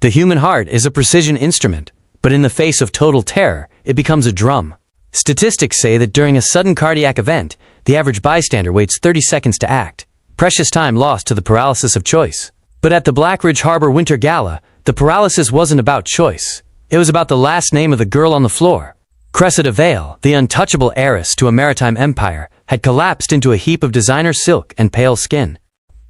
The human heart is a precision instrument, but in the face of total terror, it becomes a drum. Statistics say that during a sudden cardiac event, the average bystander waits 30 seconds to act. Precious time lost to the paralysis of choice. But at the Blackridge Harbor Winter Gala, the paralysis wasn't about choice. It was about the last name of the girl on the floor. Cressida Vale, the untouchable heiress to a maritime empire, had collapsed into a heap of designer silk and pale skin.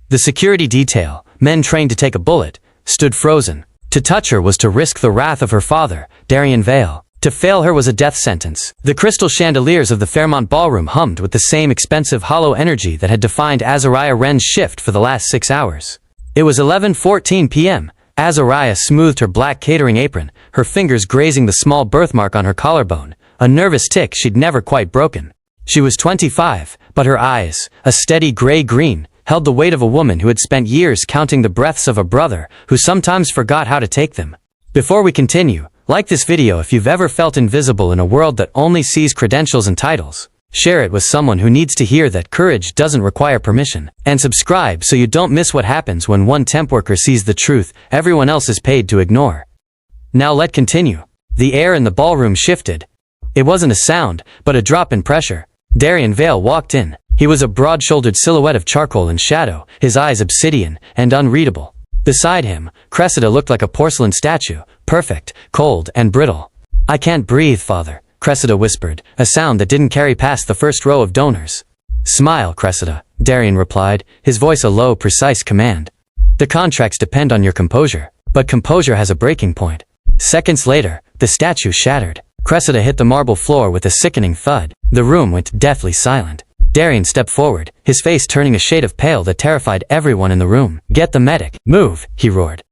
The security detail, men trained to take a bullet, stood frozen. To touch her was to risk the wrath of her father, Darian Vale. To fail her was a death sentence. The crystal chandeliers of the Fairmont Ballroom hummed with the same expensive hollow energy that had defined Azariah Wren's shift for the last 6 hours. It was 11:14 p.m. Azariah smoothed her black catering apron, her fingers grazing the small birthmark on her collarbone, a nervous tic she'd never quite broken. She was 25, but her eyes, a steady gray-green, held the weight of a woman who had spent years counting the breaths of a brother who sometimes forgot how to take them. Before we continue, like this video if you've ever felt invisible in a world that only sees credentials and titles. Share it with someone who needs to hear that courage doesn't require permission. And subscribe so you don't miss what happens when one temp worker sees the truth everyone else is paid to ignore. Now let's continue. The air in the ballroom shifted. It wasn't a sound, but a drop in pressure. Darian Vale walked in. He was a broad-shouldered silhouette of charcoal and shadow, his eyes obsidian and unreadable. Beside him, Cressida looked like a porcelain statue, perfect, cold, and brittle. "I can't breathe, Father," Cressida whispered, a sound that didn't carry past the first row of donors. "Smile, Cressida," Darian replied, his voice a low, precise command. "The contracts depend on your composure, but composure has a breaking point." Seconds later, the statue shattered. Cressida hit the marble floor with a sickening thud. The room went deathly silent. Darian stepped forward, his face turning a shade of pale that terrified everyone in the room. "Get the medic. Move," he roared.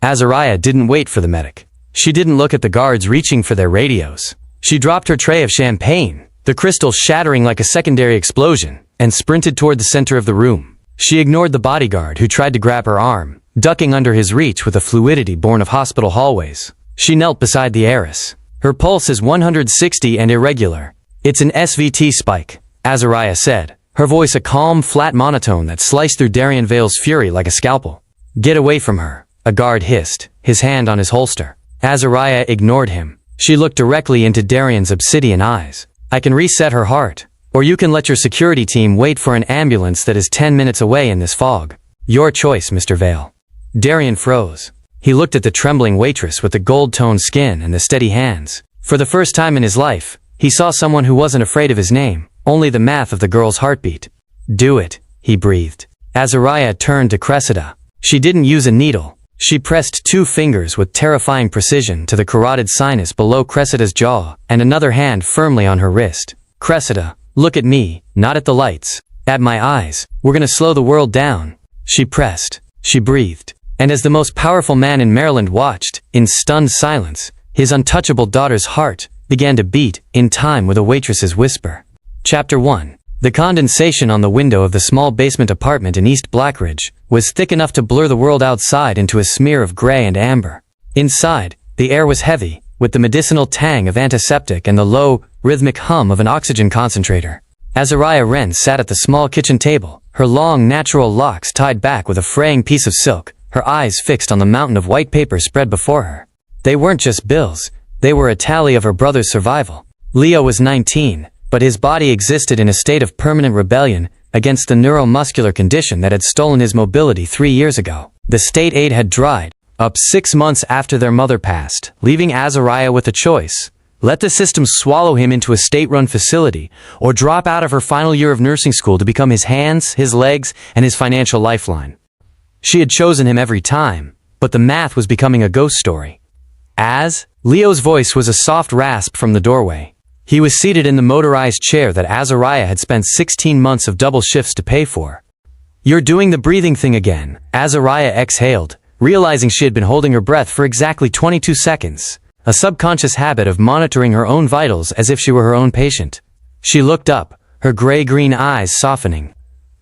Azariah didn't wait for the medic. She didn't look at the guards reaching for their radios. She dropped her tray of champagne, the crystal shattering like a secondary explosion, and sprinted toward the center of the room. She ignored the bodyguard who tried to grab her arm, ducking under his reach with a fluidity born of hospital hallways. She knelt beside the heiress. "Her pulse is 160 and irregular. It's an SVT spike," Azariah said, her voice a calm, flat monotone that sliced through Darian Vale's fury like a scalpel. "Get away from her," a guard hissed, his hand on his holster. Azariah ignored him. She looked directly into Darian's obsidian eyes. "I can reset her heart, or you can let your security team wait for an ambulance that is 10 minutes away in this fog. Your choice, Mr. Vale." Darian froze. He looked at the trembling waitress with the gold-toned skin and the steady hands. For the first time in his life, he saw someone who wasn't afraid of his name, only the math of the girl's heartbeat. "Do it," he breathed. Azariah turned to Cressida. She didn't use a needle. She pressed 2 fingers with terrifying precision to the carotid sinus below Cressida's jaw, and another hand firmly on her wrist. "Cressida, look at me, not at the lights. At my eyes. We're gonna slow the world down." She pressed. She breathed. And as the most powerful man in Maryland watched, in stunned silence, his untouchable daughter's heart began to beat in time with a waitress's whisper. Chapter 1. The condensation on the window of the small basement apartment in East Blackridge was thick enough to blur the world outside into a smear of gray and amber. Inside, the air was heavy, with the medicinal tang of antiseptic and the low, rhythmic hum of an oxygen concentrator. Azariah Wren sat at the small kitchen table, her long, natural locks tied back with a fraying piece of silk, her eyes fixed on the mountain of white paper spread before her. They weren't just bills, they were a tally of her brother's survival. Leo was 19, but his body existed in a state of permanent rebellion against the neuromuscular condition that had stolen his mobility 3 years ago. The state aid had dried up 6 months after their mother passed, leaving Azariah with a choice. Let the system swallow him into a state-run facility, or drop out of her final year of nursing school to become his hands, his legs, and his financial lifeline. She had chosen him every time, but the math was becoming a ghost story. Leo's voice was a soft rasp from the doorway. He was seated in the motorized chair that Azariah had spent 16 months of double shifts to pay for. "You're doing the breathing thing again," Azariah exhaled, realizing she had been holding her breath for exactly 22 seconds, a subconscious habit of monitoring her own vitals as if she were her own patient. She looked up, her gray-green eyes softening.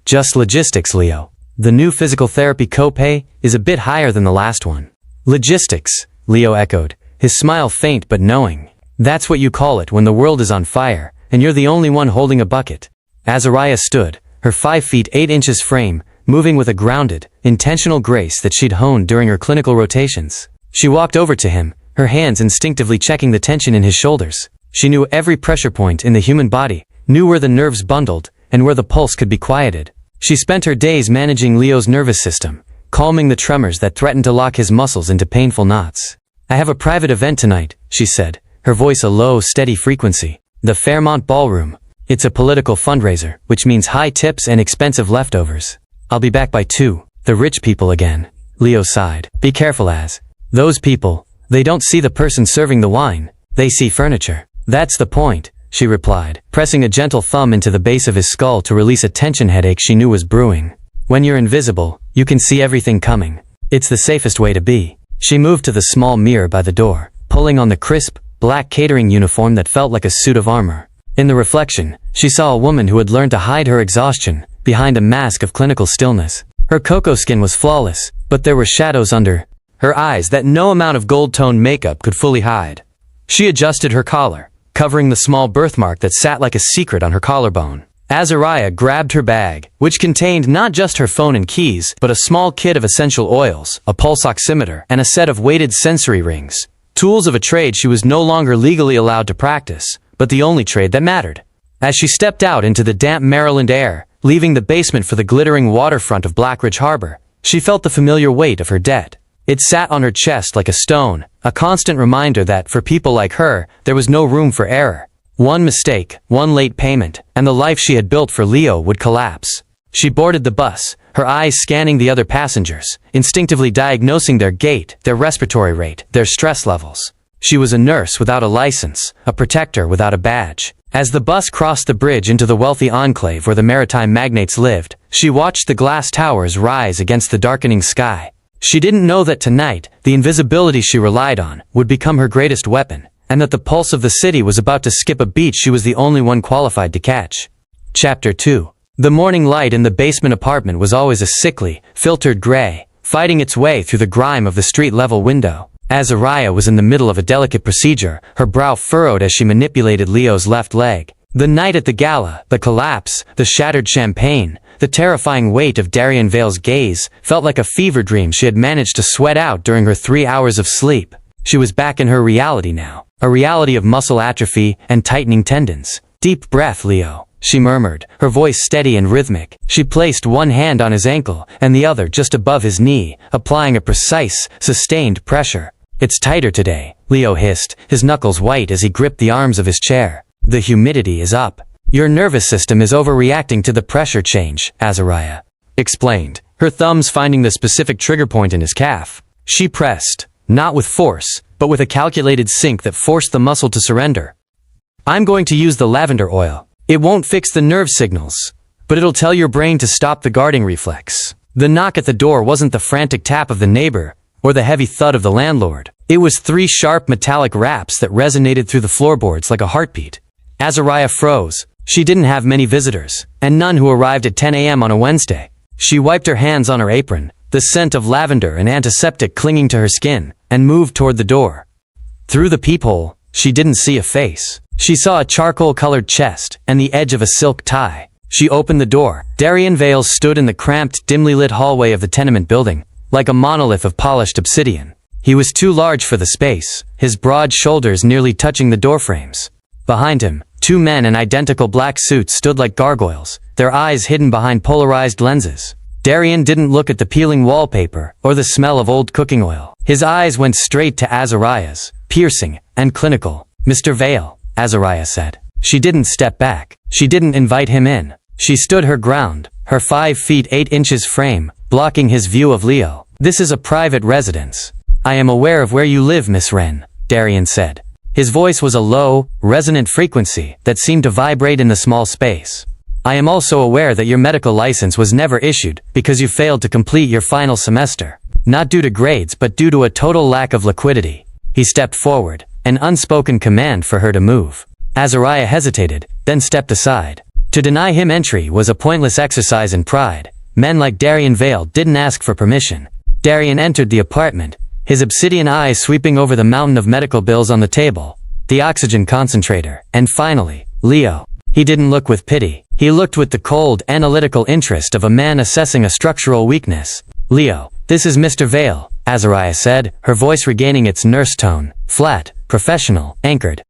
"Just logistics, Leo. The new physical therapy copay is a bit higher than the last one." "Logistics," Leo echoed, his smile faint but knowing. "That's what you call it when the world is on fire, and you're the only one holding a bucket." Azariah stood, her 5 feet 8 inches frame, moving with a grounded, intentional grace that she'd honed during her clinical rotations. She walked over to him, her hands instinctively checking the tension in his shoulders. She knew every pressure point in the human body, knew where the nerves bundled, and where the pulse could be quieted. She spent her days managing Leo's nervous system, calming the tremors that threatened to lock his muscles into painful knots. "I have a private event tonight," she said, her voice a low, steady frequency. "The Fairmont Ballroom. It's a political fundraiser, which means high tips and expensive leftovers. I'll be back by 2. "The rich people again." Leo sighed. "Be careful, Az. Those people, they don't see the person serving the wine, they see furniture." "That's the point," she replied, pressing a gentle thumb into the base of his skull to release a tension headache she knew was brewing. "When you're invisible, you can see everything coming. It's the safest way to be." She moved to the small mirror by the door, pulling on the crisp, black catering uniform that felt like a suit of armor. In the reflection, she saw a woman who had learned to hide her exhaustion behind a mask of clinical stillness. Her cocoa skin was flawless, but there were shadows under her eyes that no amount of gold-toned makeup could fully hide. She adjusted her collar, covering the small birthmark that sat like a secret on her collarbone. Azariah grabbed her bag, which contained not just her phone and keys, but a small kit of essential oils, a pulse oximeter, and a set of weighted sensory rings. Tools of a trade she was no longer legally allowed to practice, but the only trade that mattered. As she stepped out into the damp Maryland air, leaving the basement for the glittering waterfront of Blackridge Harbor, she felt the familiar weight of her debt. It sat on her chest like a stone, a constant reminder that, for people like her, there was no room for error. One mistake, one late payment, and the life she had built for Leo would collapse. She boarded the bus, her eyes scanning the other passengers, instinctively diagnosing their gait, their respiratory rate, their stress levels. She was a nurse without a license, a protector without a badge. As the bus crossed the bridge into the wealthy enclave where the maritime magnates lived, she watched the glass towers rise against the darkening sky. She didn't know that tonight, the invisibility she relied on would become her greatest weapon, and that the pulse of the city was about to skip a beat she was the only one qualified to catch. Chapter 2. The morning light in the basement apartment was always a sickly, filtered gray, fighting its way through the grime of the street-level window. Azariah was in the middle of a delicate procedure, her brow furrowed as she manipulated Leo's left leg. The night at the gala, the collapse, the shattered champagne, the terrifying weight of Darian Vale's gaze felt like a fever dream she had managed to sweat out during her 3 hours of sleep. She was back in her reality now, a reality of muscle atrophy and tightening tendons. "Deep breath, Leo," she murmured, her voice steady and rhythmic. She placed one hand on his ankle and the other just above his knee, applying a precise, sustained pressure. "It's tighter today," Leo hissed, his knuckles white as he gripped the arms of his chair. "The humidity is up. Your nervous system is overreacting to the pressure change," Azariah explained, her thumbs finding the specific trigger point in his calf. She pressed, not with force, but with a calculated sink that forced the muscle to surrender. "I'm going to use the lavender oil. It won't fix the nerve signals, but it'll tell your brain to stop the guarding reflex." The knock at the door wasn't the frantic tap of the neighbor, or the heavy thud of the landlord. It was 3 sharp metallic raps that resonated through the floorboards like a heartbeat. Azariah froze. She didn't have many visitors, and none who arrived at 10 a.m. on a Wednesday. She wiped her hands on her apron, the scent of lavender and antiseptic clinging to her skin, and moved toward the door. Through the peephole, she didn't see a face. She saw a charcoal-colored chest and the edge of a silk tie. She opened the door. Darian Vale stood in the cramped, dimly lit hallway of the tenement building, like a monolith of polished obsidian. He was too large for the space, his broad shoulders nearly touching the doorframes. Behind him, 2 men in identical black suits stood like gargoyles, their eyes hidden behind polarized lenses. Darian didn't look at the peeling wallpaper or the smell of old cooking oil. His eyes went straight to Azariah's, piercing and clinical. "Mr. Vale," Azariah said. She didn't step back. She didn't invite him in. She stood her ground, her 5 feet 8 inches frame, blocking his view of Leo. "This is a private residence. I am aware of where you live, Miss Wren," Darian said. His voice was a low, resonant frequency that seemed to vibrate in the small space. "I am also aware that your medical license was never issued because you failed to complete your final semester. Not due to grades but due to a total lack of liquidity." He stepped forward, an unspoken command for her to move. Azariah hesitated, then stepped aside. To deny him entry was a pointless exercise in pride. Men like Darian Vale didn't ask for permission. Darian entered the apartment, his obsidian eyes sweeping over the mountain of medical bills on the table, the oxygen concentrator, and finally, Leo. He didn't look with pity. He looked with the cold, analytical interest of a man assessing a structural weakness. Leo, this is Mr. Vale, Azariah said, her voice regaining its nurse tone, flat, professional, anchored.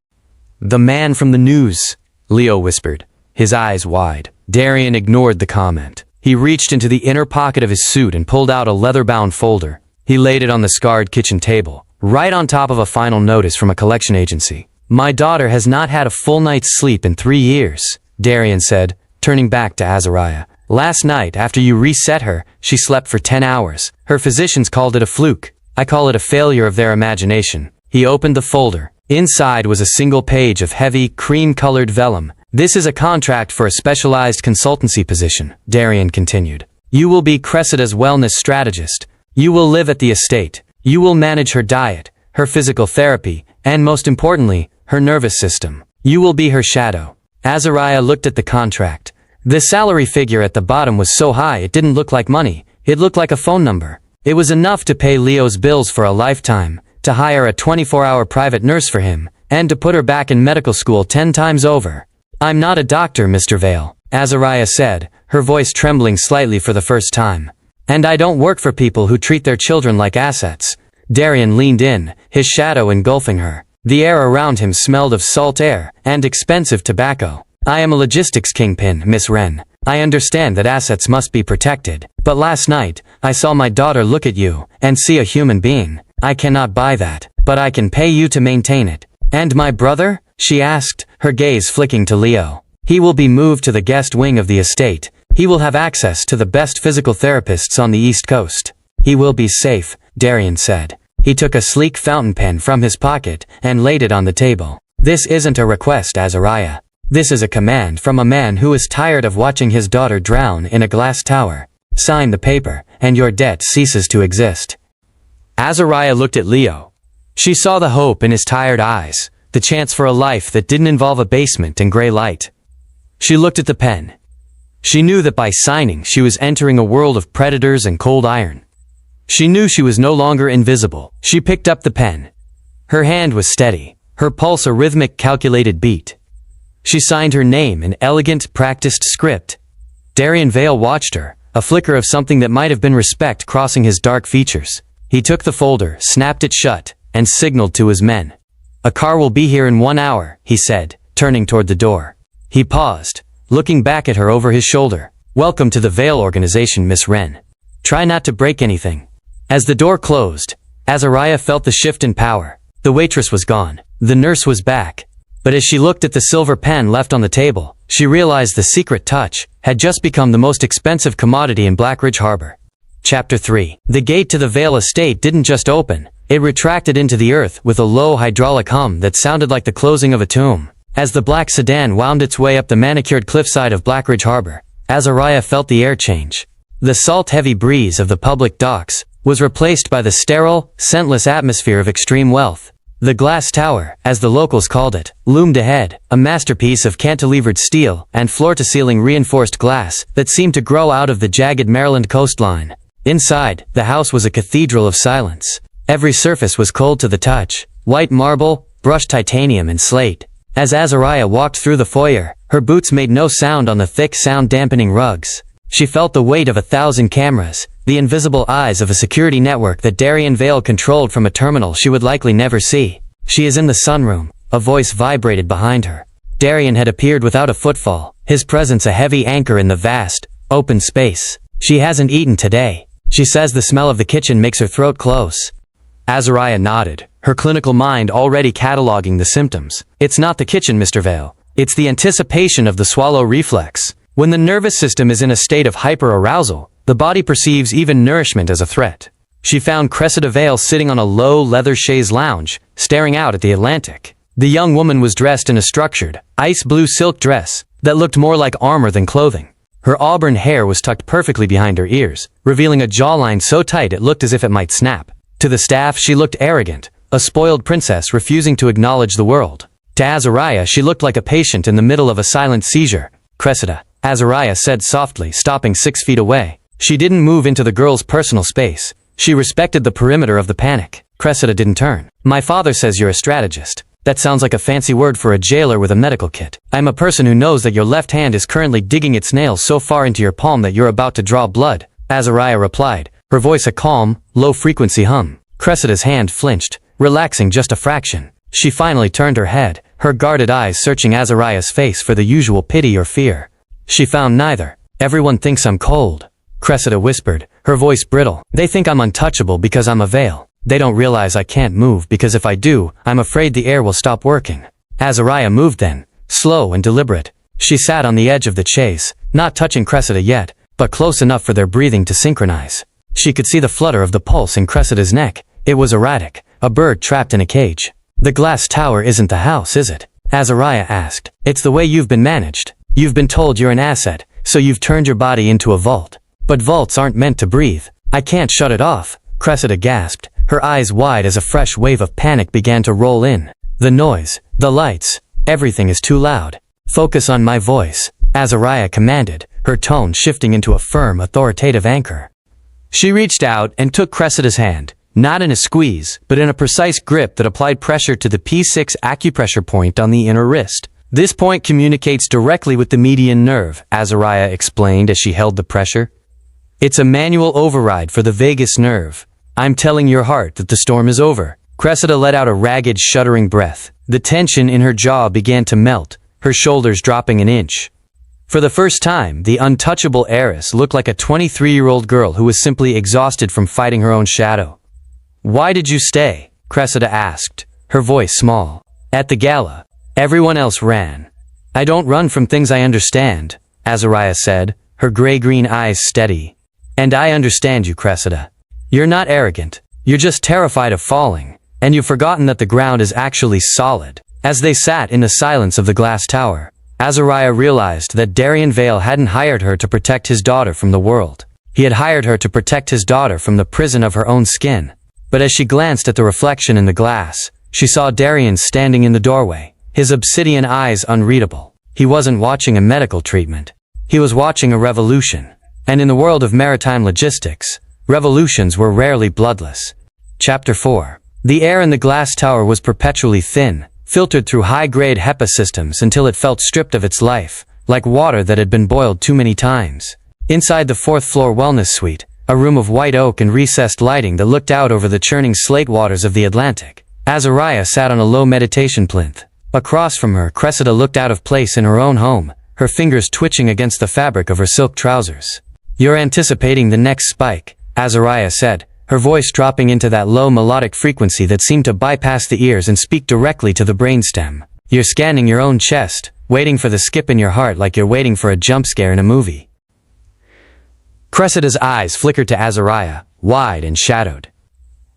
The man from the news, Leo whispered, his eyes wide. Darian ignored the comment. He reached into the inner pocket of his suit and pulled out a leather-bound folder. He laid it on the scarred kitchen table, right on top of a final notice from a collection agency. My daughter has not had a full night's sleep in 3 years, Darian said, turning back to Azariah. Last night, after you reset her, she slept for 10 hours. Her physicians called it a fluke. I call it a failure of their imagination. He opened the folder. Inside was a single page of heavy, cream-colored vellum. This is a contract for a specialized consultancy position, Darian continued. You will be Cressida's wellness strategist. You will live at the estate. You will manage her diet, her physical therapy, and most importantly, her nervous system. You will be her shadow. Azariah looked at the contract. The salary figure at the bottom was so high it didn't look like money. It looked like a phone number. It was enough to pay Leo's bills for a lifetime, to hire a 24-hour private nurse for him, and to put her back in medical school 10 times over. I'm not a doctor, Mr. Vale, Azariah said, her voice trembling slightly for the first time. And I don't work for people who treat their children like assets. Darian leaned in, his shadow engulfing her. The air around him smelled of salt air and expensive tobacco. I am a logistics kingpin, Miss Wren. I understand that assets must be protected, but last night, I saw my daughter look at you and see a human being. I cannot buy that, but I can pay you to maintain it. And my brother? She asked, her gaze flicking to Leo. He will be moved to the guest wing of the estate. He will have access to the best physical therapists on the East Coast. He will be safe, Darian said. He took a sleek fountain pen from his pocket and laid it on the table. This isn't a request, Azariah. This is a command from a man who is tired of watching his daughter drown in a glass tower. Sign the paper, and your debt ceases to exist. Azariah looked at Leo. She saw the hope in his tired eyes, the chance for a life that didn't involve a basement and gray light. She looked at the pen. She knew that by signing she was entering a world of predators and cold iron. She knew she was no longer invisible. She picked up the pen. Her hand was steady, her pulse a rhythmic calculated beat. She signed her name in elegant, practiced script. Darian Vale watched her, a flicker of something that might have been respect crossing his dark features. He took the folder, snapped it shut, and signaled to his men. A car will be here in 1 hour, he said, turning toward the door. He paused, looking back at her over his shoulder. Welcome to the Vale organization, Miss Wren. Try not to break anything. As the door closed, Azariah felt the shift in power. The waitress was gone. The nurse was back. But as she looked at the silver pen left on the table, she realized the secret touch had just become the most expensive commodity in Blackridge Harbor. Chapter 3. The gate to the Vale estate didn't just open. It retracted into the earth with a low hydraulic hum that sounded like the closing of a tomb. As the black sedan wound its way up the manicured cliffside of Blackridge Harbor, Azariah felt the air change. The salt-heavy breeze of the public docks was replaced by the sterile, scentless atmosphere of extreme wealth. The glass tower, as the locals called it, loomed ahead, a masterpiece of cantilevered steel and floor-to-ceiling reinforced glass that seemed to grow out of the jagged Maryland coastline. Inside, the house was a cathedral of silence. Every surface was cold to the touch, white marble, brushed titanium and slate. As Azariah walked through the foyer, her boots made no sound on the thick sound-dampening rugs. She felt the weight of 1,000 cameras, the invisible eyes of a security network that Darian Vale controlled from a terminal she would likely never see. She is in the sunroom. A voice vibrated behind her. Darian had appeared without a footfall, his presence a heavy anchor in the vast, open space. She hasn't eaten today. She says the smell of the kitchen makes her throat close. Azariah nodded, her clinical mind already cataloging the symptoms. It's not the kitchen, Mr. Vale. It's the anticipation of the swallow reflex. When the nervous system is in a state of hyperarousal, the body perceives even nourishment as a threat. She found Cressida Vale sitting on a low leather chaise lounge, staring out at the Atlantic. The young woman was dressed in a structured, ice blue silk dress that looked more like armor than clothing. Her auburn hair was tucked perfectly behind her ears, revealing a jawline so tight it looked as if it might snap. To the staff she looked arrogant, a spoiled princess refusing to acknowledge the world. To Azariah she looked like a patient in the middle of a silent seizure. Cressida, Azariah said softly, stopping 6 feet away. She didn't move into the girl's personal space. She respected the perimeter of the panic. Cressida didn't turn. My father says you're a strategist. That sounds like a fancy word for a jailer with a medical kit. I'm a person who knows that your left hand is currently digging its nails so far into your palm that you're about to draw blood, Azariah replied, her voice a calm, low-frequency hum. Cressida's hand flinched, relaxing just a fraction. She finally turned her head, her guarded eyes searching Azariah's face for the usual pity or fear. She found neither. "Everyone thinks I'm cold," Cressida whispered, her voice brittle. "They think I'm untouchable because I'm a veil. They don't realize I can't move because if I do, I'm afraid the air will stop working." Azariah moved then, slow and deliberate. She sat on the edge of the chaise, not touching Cressida yet, but close enough for their breathing to synchronize. She could see the flutter of the pulse in Cressida's neck. It was erratic, a bird trapped in a cage. "The glass tower isn't the house, is it?" Azariah asked. "It's the way you've been managed. You've been told you're an asset, so you've turned your body into a vault. But vaults aren't meant to breathe. I can't shut it off," Cressida gasped, her eyes wide as a fresh wave of panic began to roll in. "The noise, the lights, everything is too loud. Focus on my voice," Azariah commanded, her tone shifting into a firm, authoritative anchor. She reached out and took Cressida's hand, not in a squeeze, but in a precise grip that applied pressure to the P6 acupressure point on the inner wrist. "This point communicates directly with the median nerve," Azariah explained as she held the pressure. "It's a manual override for the vagus nerve. I'm telling your heart that the storm is over." Cressida let out a ragged, shuddering breath. The tension in her jaw began to melt, her shoulders dropping an inch. For the first time, the untouchable heiress looked like a 23-year-old girl who was simply exhausted from fighting her own shadow. "Why did you stay?" Cressida asked, her voice small. "At the gala, everyone else ran." "I don't run from things I understand," Azariah said, her gray-green eyes steady. "And I understand you, Cressida. You're not arrogant. You're just terrified of falling, and you've forgotten that the ground is actually solid." As they sat in the silence of the glass tower, Azariah realized that Darian Vale hadn't hired her to protect his daughter from the world. He had hired her to protect his daughter from the prison of her own skin. But as she glanced at the reflection in the glass, she saw Darian standing in the doorway, his obsidian eyes unreadable. He wasn't watching a medical treatment. He was watching a revolution. And in the world of maritime logistics, revolutions were rarely bloodless. Chapter 4. The air in the glass tower was perpetually thin, filtered through high-grade HEPA systems until it felt stripped of its life, like water that had been boiled too many times. Inside the fourth-floor wellness suite, a room of white oak and recessed lighting that looked out over the churning slate waters of the Atlantic, Azariah sat on a low meditation plinth. Across from her, Cressida looked out of place in her own home, her fingers twitching against the fabric of her silk trousers. "You're anticipating the next spike," Azariah said, her voice dropping into that low melodic frequency that seemed to bypass the ears and speak directly to the brainstem. "You're scanning your own chest, waiting for the skip in your heart like you're waiting for a jump scare in a movie." Cressida's eyes flickered to Azariah, wide and shadowed.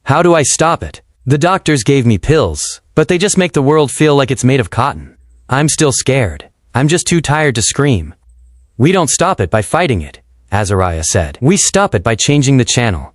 "How do I stop it? The doctors gave me pills, but they just make the world feel like it's made of cotton. I'm still scared. I'm just too tired to scream." "We don't stop it by fighting it," Azariah said. "We stop it by changing the channel.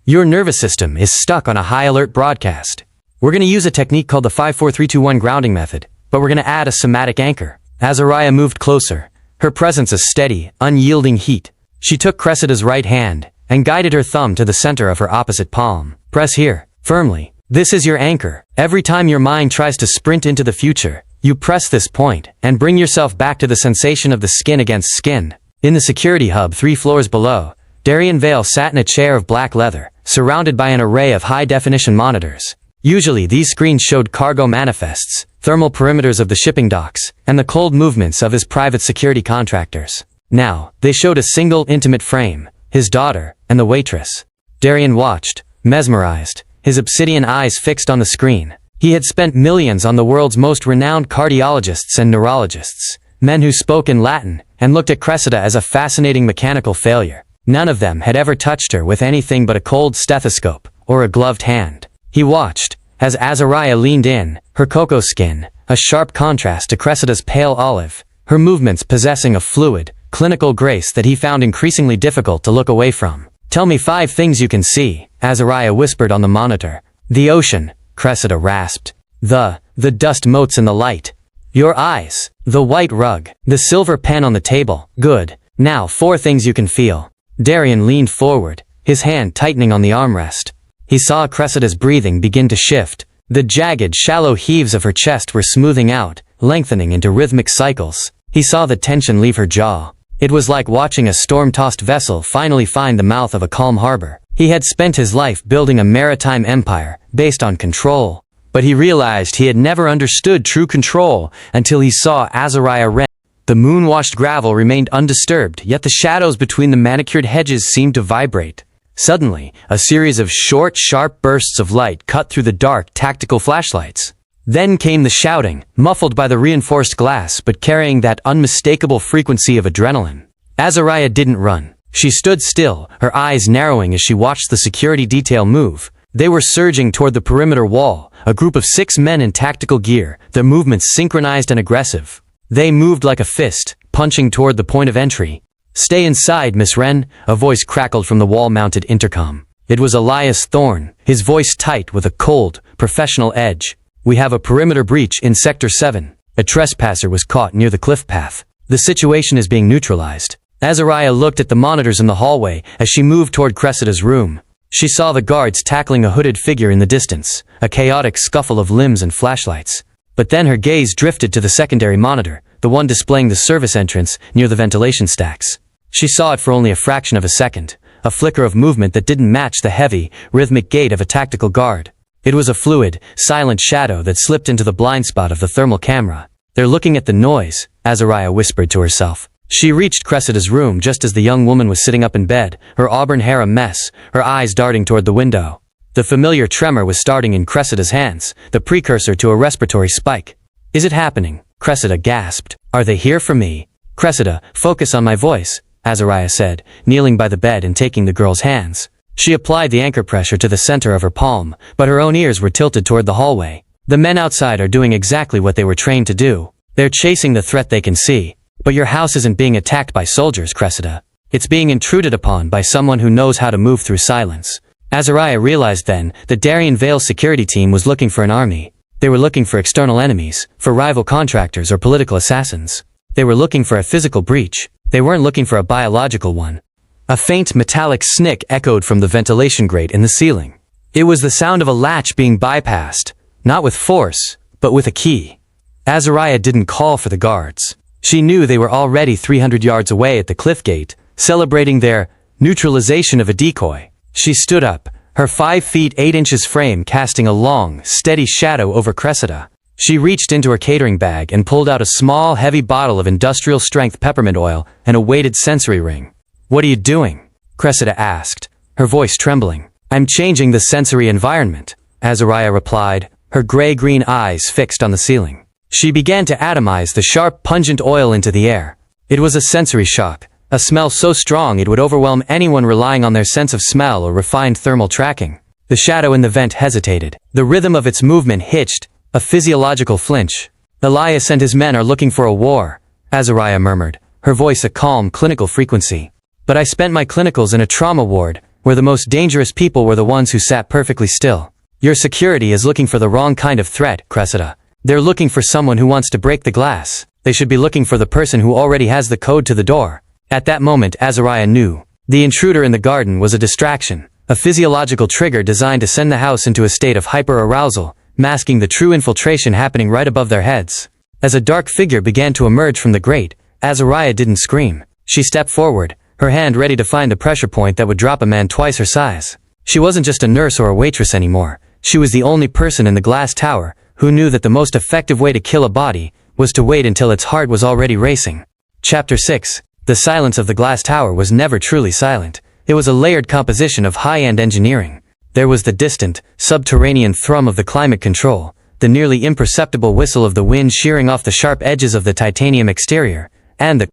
Your nervous system is stuck on a high-alert broadcast. We're going to use a technique called the 5-4-3-2-1 grounding method, but we're going to add a somatic anchor." Azariah moved closer, her presence a steady, unyielding heat. She took Cressida's right hand and guided her thumb to the center of her opposite palm. "Press here, firmly. This is your anchor. Every time your mind tries to sprint into the future, you press this point and bring yourself back to the sensation of the skin against skin." In the security hub 3 floors below, Darian Vale sat in a chair of black leather, surrounded by an array of high-definition monitors. Usually these screens showed cargo manifests, thermal perimeters of the shipping docks, and the cold movements of his private security contractors. Now, they showed a single intimate frame, his daughter, and the waitress. Darian watched, mesmerized, his obsidian eyes fixed on the screen. He had spent millions on the world's most renowned cardiologists and neurologists, men who spoke in Latin, and looked at Cressida as a fascinating mechanical failure. None of them had ever touched her with anything but a cold stethoscope, or a gloved hand. He watched, as Azariah leaned in, her cocoa skin, a sharp contrast to Cressida's pale olive, her movements possessing a fluid, clinical grace that he found increasingly difficult to look away from. "Tell me 5 things you can see," Azariah whispered on the monitor. "The ocean," Cressida rasped. The dust motes in the light. "Your eyes. The white rug. The silver pen on the table. Good. Now 4 things you can feel." Darian leaned forward, his hand tightening on the armrest. He saw Cressida's breathing begin to shift. The jagged, shallow heaves of her chest were smoothing out, lengthening into rhythmic cycles. He saw the tension leave her jaw. It was like watching a storm-tossed vessel finally find the mouth of a calm harbor. He had spent his life building a maritime empire based on control, but he realized he had never understood true control until he saw Azariah Wren. The moon-washed gravel remained undisturbed, yet the shadows between the manicured hedges seemed to vibrate. Suddenly, a series of short, sharp bursts of light cut through the dark, tactical flashlights. Then came the shouting, muffled by the reinforced glass but carrying that unmistakable frequency of adrenaline. Azariah didn't run. She stood still, her eyes narrowing as she watched the security detail move. They were surging toward the perimeter wall, a group of 6 men in tactical gear, their movements synchronized and aggressive. They moved like a fist, punching toward the point of entry. "Stay inside, Miss Wren," a voice crackled from the wall-mounted intercom. It was Elias Thorne, his voice tight with a cold, professional edge. "We have a perimeter breach in Sector 7. A trespasser was caught near the cliff path. The situation is being neutralized." Azariah looked at the monitors in the hallway as she moved toward Cressida's room. She saw the guards tackling a hooded figure in the distance, a chaotic scuffle of limbs and flashlights. But then her gaze drifted to the secondary monitor, the one displaying the service entrance near the ventilation stacks. She saw it for only a fraction of a second, a flicker of movement that didn't match the heavy, rhythmic gait of a tactical guard. It was a fluid, silent shadow that slipped into the blind spot of the thermal camera. "They're looking at the noise," Azariah whispered to herself. She reached Cressida's room just as the young woman was sitting up in bed, her auburn hair a mess, her eyes darting toward the window. The familiar tremor was starting in Cressida's hands, the precursor to a respiratory spike. "Is it happening?" Cressida gasped. "Are they here for me?" "Cressida, focus on my voice," Azariah said, kneeling by the bed and taking the girl's hands. She applied the anchor pressure to the center of her palm, but her own ears were tilted toward the hallway. "The men outside are doing exactly what they were trained to do. They're chasing the threat they can see. But your house isn't being attacked by soldiers, Cressida. It's being intruded upon by someone who knows how to move through silence." Azariah realized then that Darien Vale's security team was looking for an army. They were looking for external enemies, for rival contractors or political assassins. They were looking for a physical breach. They weren't looking for a biological one. A faint metallic snick echoed from the ventilation grate in the ceiling. It was the sound of a latch being bypassed, not with force, but with a key. Azariah didn't call for the guards. She knew they were already 300 yards away at the cliff gate, celebrating their neutralization of a decoy. She stood up, her 5 feet 8 inches frame casting a long, steady shadow over Cressida. She reached into her catering bag and pulled out a small, heavy bottle of industrial-strength peppermint oil and a weighted sensory ring. "What are you doing?" Cressida asked, her voice trembling. "I'm changing the sensory environment," Azariah replied, her gray-green eyes fixed on the ceiling. She began to atomize the sharp, pungent oil into the air. It was a sensory shock, a smell so strong it would overwhelm anyone relying on their sense of smell or refined thermal tracking. The shadow in the vent hesitated. The rhythm of its movement hitched, a physiological flinch. "Elias and his men are looking for a war," Azariah murmured, her voice a calm, clinical frequency. "But I spent my clinicals in a trauma ward, where the most dangerous people were the ones who sat perfectly still. Your security is looking for the wrong kind of threat, Cressida. They're looking for someone who wants to break the glass. They should be looking for the person who already has the code to the door." At that moment Azariah knew. The intruder in the garden was a distraction, a physiological trigger designed to send the house into a state of hyper-arousal, masking the true infiltration happening right above their heads. As a dark figure began to emerge from the grate, Azariah didn't scream. She stepped forward, her hand ready to find the pressure point that would drop a man twice her size. She wasn't just a nurse or a waitress anymore. She was the only person in the glass tower who knew that the most effective way to kill a body was to wait until its heart was already racing. Chapter 6. The silence of the glass tower was never truly silent. It was a layered composition of high-end engineering. There was the distant, subterranean thrum of the climate control, the nearly imperceptible whistle of the wind shearing off the sharp edges of the titanium exterior, and the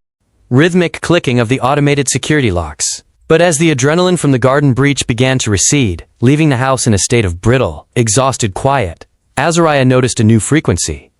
rhythmic clicking of the automated security locks. But as the adrenaline from the garden breach began to recede, leaving the house in a state of brittle, exhausted quiet, Azariah noticed a new frequency.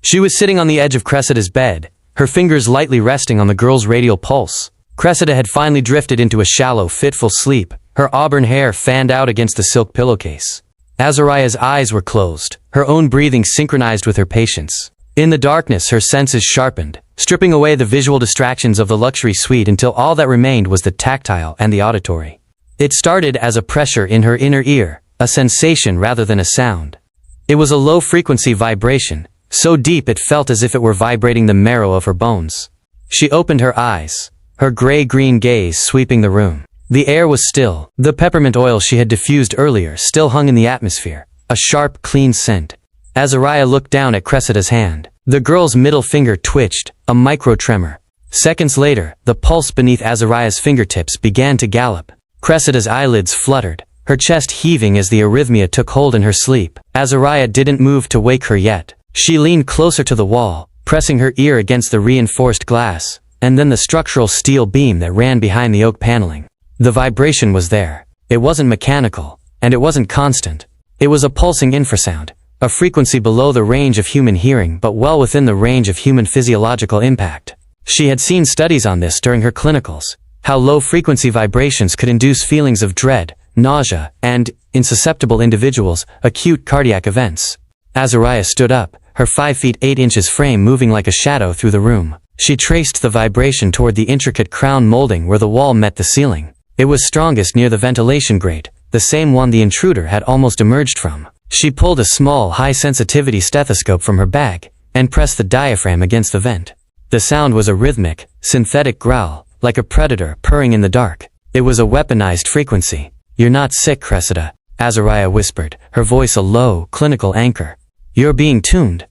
She was sitting on the edge of Cressida's bed, her fingers lightly resting on the girl's radial pulse. Cressida had finally drifted into a shallow, fitful sleep, her auburn hair fanned out against the silk pillowcase. Azariah's eyes were closed, her own breathing synchronized with her patience. In the darkness her senses sharpened, stripping away the visual distractions of the luxury suite until all that remained was the tactile and the auditory. It started as a pressure in her inner ear, a sensation rather than a sound. It was a low-frequency vibration, so deep it felt as if it were vibrating the marrow of her bones. She opened her eyes, her gray-green gaze sweeping the room. The air was still. The peppermint oil she had diffused earlier still hung in the atmosphere, a sharp, clean scent. Azariah looked down at Cressida's hand. The girl's middle finger twitched, a micro-tremor. Seconds later, the pulse beneath Azariah's fingertips began to gallop. Cressida's eyelids fluttered, her chest heaving as the arrhythmia took hold in her sleep. Azariah didn't move to wake her yet. She leaned closer to the wall, pressing her ear against the reinforced glass, and then the structural steel beam that ran behind the oak paneling. The vibration was there. It wasn't mechanical, and it wasn't constant. It was a pulsing infrasound, a frequency below the range of human hearing but well within the range of human physiological impact. She had seen studies on this during her clinicals, how low-frequency vibrations could induce feelings of dread, nausea, and, in susceptible individuals, acute cardiac events. Azariah stood up, her 5 feet 8 inches frame moving like a shadow through the room. She traced the vibration toward the intricate crown molding where the wall met the ceiling. It was strongest near the ventilation grate, the same one the intruder had almost emerged from. She pulled a small, high-sensitivity stethoscope from her bag and pressed the diaphragm against the vent. The sound was a rhythmic, synthetic growl, like a predator purring in the dark. It was a weaponized frequency. "You're not sick, Cressida," Azariah whispered, her voice a low, clinical anchor. "You're being tuned."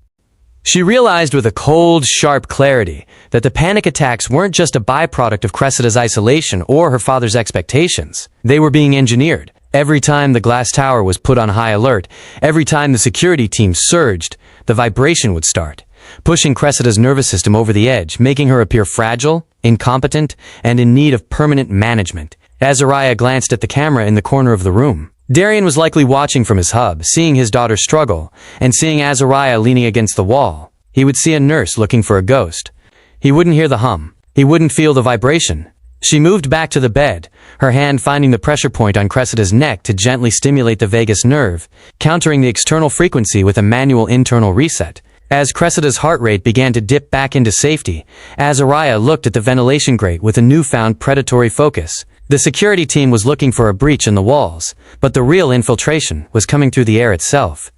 She realized with a cold, sharp clarity that the panic attacks weren't just a byproduct of Cressida's isolation or her father's expectations. They were being engineered. Every time the glass tower was put on high alert, every time the security team surged, the vibration would start, pushing Cressida's nervous system over the edge, making her appear fragile, incompetent, and in need of permanent management. Azariah glanced at the camera in the corner of the room. Darian was likely watching from his hub, seeing his daughter struggle, and seeing Azariah leaning against the wall. He would see a nurse looking for a ghost. He wouldn't hear the hum. He wouldn't feel the vibration. She moved back to the bed, her hand finding the pressure point on Cressida's neck to gently stimulate the vagus nerve, countering the external frequency with a manual internal reset. As Cressida's heart rate began to dip back into safety, Azariah looked at the ventilation grate with a newfound predatory focus. The security team was looking for a breach in the walls, but the real infiltration was coming through the air itself.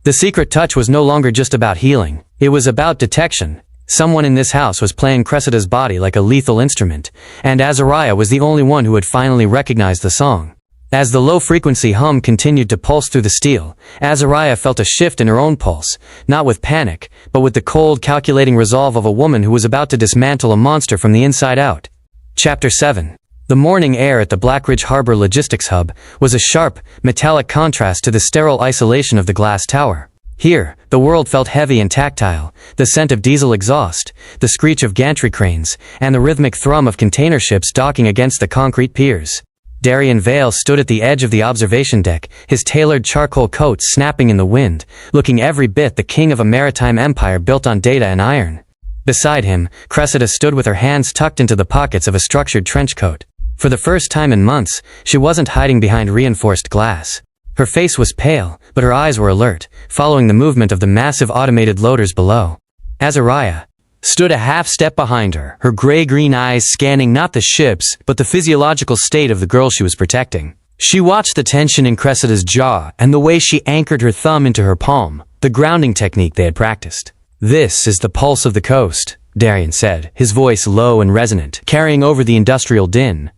The secret touch was no longer just about healing. It was about detection. Someone in this house was playing Cressida's body like a lethal instrument, and Azariah was the only one who had finally recognized the song. As the low-frequency hum continued to pulse through the steel, Azariah felt a shift in her own pulse, not with panic, but with the cold, calculating resolve of a woman who was about to dismantle a monster from the inside out. Chapter 7. The morning air at the Blackridge Harbor Logistics Hub was a sharp, metallic contrast to the sterile isolation of the glass tower. Here, the world felt heavy and tactile, the scent of diesel exhaust, the screech of gantry cranes, and the rhythmic thrum of container ships docking against the concrete piers. Darian Vale stood at the edge of the observation deck, his tailored charcoal coat snapping in the wind, looking every bit the king of a maritime empire built on data and iron. Beside him, Cressida stood with her hands tucked into the pockets of a structured trench coat. For the first time in months, she wasn't hiding behind reinforced glass. Her face was pale, but her eyes were alert, following the movement of the massive automated loaders below. Azariah stood a half step behind her, her gray-green eyes scanning not the ships, but the physiological state of the girl she was protecting. She watched the tension in Cressida's jaw and the way she anchored her thumb into her palm, the grounding technique they had practiced. "This is the pulse of the coast," Darian said, his voice low and resonant, carrying over the industrial din.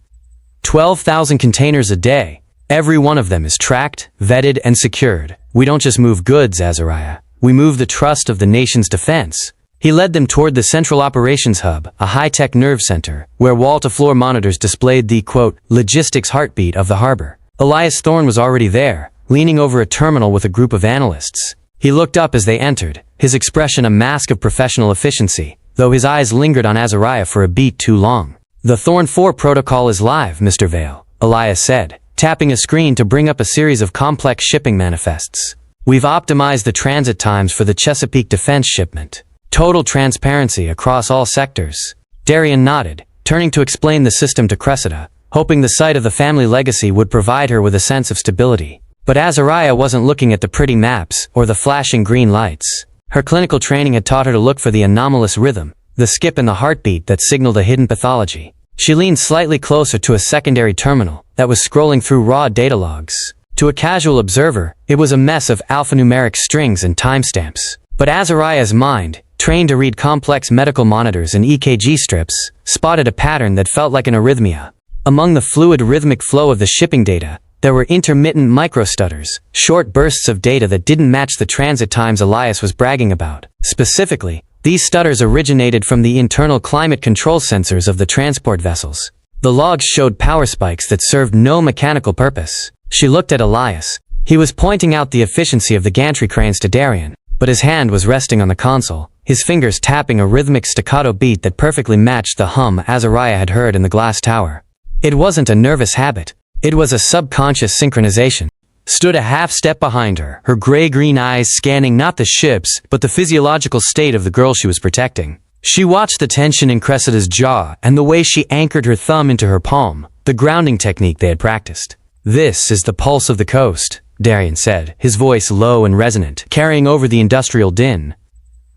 12,000 containers a day. Every one of them is tracked, vetted, and secured. We don't just move goods, Azariah. We move the trust of the nation's defense. He led them toward the Central Operations Hub, a high-tech nerve center, where wall-to-floor monitors displayed the, quote, logistics heartbeat of the harbor. Elias Thorne was already there, leaning over a terminal with a group of analysts. He looked up as they entered, his expression a mask of professional efficiency, though his eyes lingered on Azariah for a beat too long. "The Thorne 4 protocol is live, Mr. Vale," Elias said, tapping a screen to bring up a series of complex shipping manifests. "We've optimized the transit times for the Chesapeake defense shipment. Total transparency across all sectors." Darian nodded, turning to explain the system to Cressida, hoping the sight of the family legacy would provide her with a sense of stability. But Azariah wasn't looking at the pretty maps or the flashing green lights. Her clinical training had taught her to look for the anomalous rhythm, the skip in the heartbeat that signaled a hidden pathology. She leaned slightly closer to a secondary terminal that was scrolling through raw data logs. To a casual observer, it was a mess of alphanumeric strings and timestamps. But Azariah's mind, trained to read complex medical monitors and EKG strips, spotted a pattern that felt like an arrhythmia. Among the fluid rhythmic flow of the shipping data, there were intermittent microstutters, short bursts of data that didn't match the transit times Elias was bragging about. Specifically, these stutters originated from the internal climate control sensors of the transport vessels. The logs showed power spikes that served no mechanical purpose. She looked at Elias. He was pointing out the efficiency of the gantry cranes to Darian, but his hand was resting on the console, his fingers tapping a rhythmic staccato beat that perfectly matched the hum Azariah had heard in the glass tower. It wasn't a nervous habit. It was a subconscious synchronization. Stood a half step behind her, her gray-green eyes scanning not the ships, but the physiological state of the girl she was protecting. She watched the tension in Cressida's jaw and the way she anchored her thumb into her palm, the grounding technique they had practiced. "This is the pulse of the coast," Darian said, his voice low and resonant, carrying over the industrial din.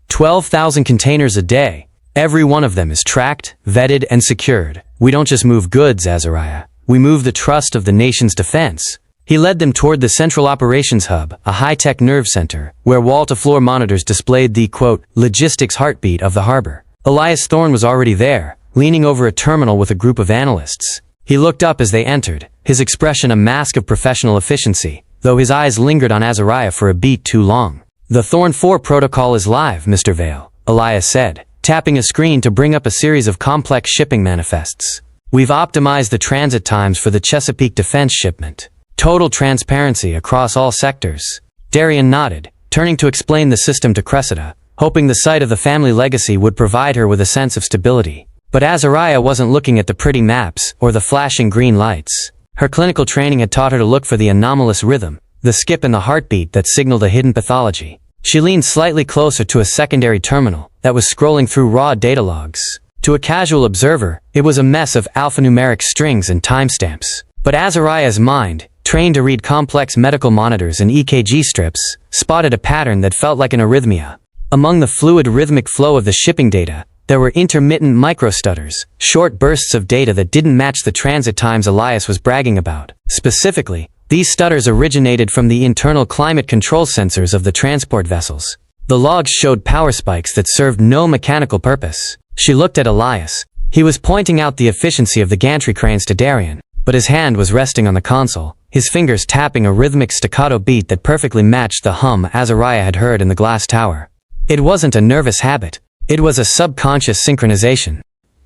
12,000 containers a day. Every one of them is tracked, vetted, and secured. We don't just move goods, Azariah. We move the trust of the nation's defense. He led them toward the Central Operations Hub, a high-tech nerve center, where wall-to-floor monitors displayed the, quote, logistics heartbeat of the harbor. Elias Thorne was already there, leaning over a terminal with a group of analysts. He looked up as they entered, his expression a mask of professional efficiency, though his eyes lingered on Azariah for a beat too long. "The Thorne 4 protocol is live, Mr. Vale," Elias said, tapping a screen to bring up a series of complex shipping manifests. "We've optimized the transit times for the Chesapeake defense shipment. Total transparency across all sectors." Darian nodded, turning to explain the system to Cressida, hoping the sight of the family legacy would provide her with a sense of stability. But Azariah wasn't looking at the pretty maps or the flashing green lights. Her clinical training had taught her to look for the anomalous rhythm, the skip in the heartbeat that signaled a hidden pathology. She leaned slightly closer to a secondary terminal that was scrolling through raw data logs. To a casual observer, it was a mess of alphanumeric strings and timestamps. But Azariah's mind, trained to read complex medical monitors and EKG strips, spotted a pattern that felt like an arrhythmia. Among the fluid rhythmic flow of the shipping data, there were intermittent microstutters, short bursts of data that didn't match the transit times Elias was bragging about. Specifically, these stutters originated from the internal climate control sensors of the transport vessels. The logs showed power spikes that served no mechanical purpose. She looked at Elias. He was pointing out the efficiency of the gantry cranes to Darian, but his hand was resting on the console, his fingers tapping a rhythmic staccato beat that perfectly matched the hum Azariah had heard in the glass tower. It wasn't a nervous habit. It was a subconscious synchronization.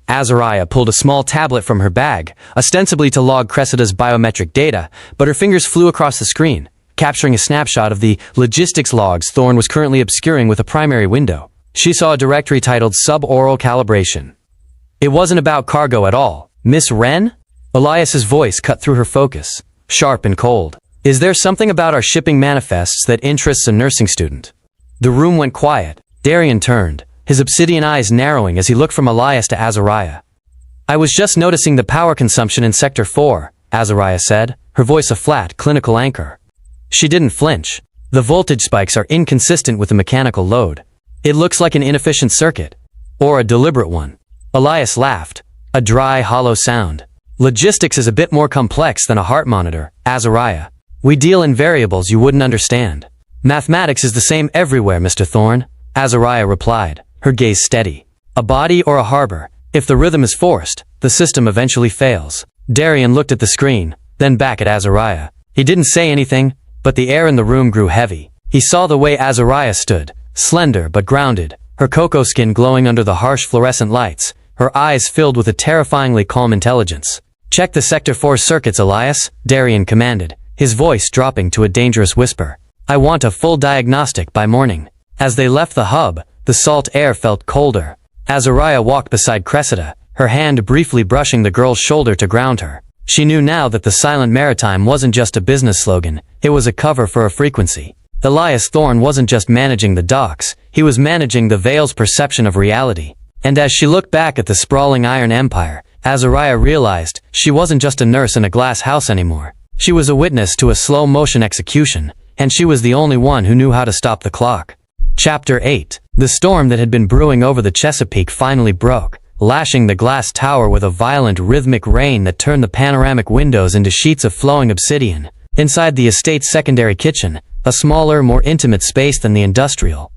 Azariah pulled a small tablet from her bag, ostensibly to log Cressida's biometric data, but her fingers flew across the screen, capturing a snapshot of the logistics logs Thorne was currently obscuring with a primary window. She saw a directory titled Suboral Calibration. "It wasn't about cargo at all, Miss Wren?" Elias's voice cut through her focus, sharp and cold. "Is there something about our shipping manifests that interests a nursing student?" The room went quiet. Darian turned, his obsidian eyes narrowing as he looked from Elias to Azariah. "I was just noticing the power consumption in Sector 4, Azariah said, her voice a flat, clinical anchor. She didn't flinch. "The voltage spikes are inconsistent with the mechanical load. It looks like an inefficient circuit. Or a deliberate one." Elias laughed, a dry, hollow sound. "Logistics is a bit more complex than a heart monitor, Azariah. We deal in variables you wouldn't understand." "Mathematics is the same everywhere, Mr. Thorne," Azariah replied, her gaze steady. "A body or a harbor, if the rhythm is forced, the system eventually fails." Darian looked at the screen, then back at Azariah. He didn't say anything, but the air in the room grew heavy. He saw the way Azariah stood, slender but grounded, her cocoa skin glowing under the harsh fluorescent lights, her eyes filled with a terrifyingly calm intelligence. "Check the Sector 4 circuits, Elias," Darian commanded, his voice dropping to a dangerous whisper. "I want a full diagnostic by morning." As they left the hub, the salt air felt colder. Azariah walked beside Cressida, her hand briefly brushing the girl's shoulder to ground her. She knew now that the Silent Maritime wasn't just a business slogan, it was a cover for a frequency. Elias Thorne wasn't just managing the docks, he was managing the Vale's perception of reality. And as she looked back at the sprawling Iron Empire, Azariah realized she wasn't just a nurse in a glass house anymore. She was a witness to a slow-motion execution, and she was the only one who knew how to stop the clock. Chapter 8. The storm that had been brewing over the Chesapeake finally broke, lashing the glass tower with a violent rhythmic rain that turned the panoramic windows into sheets of flowing obsidian. Inside the estate's secondary kitchen, a smaller, more intimate space than the industrial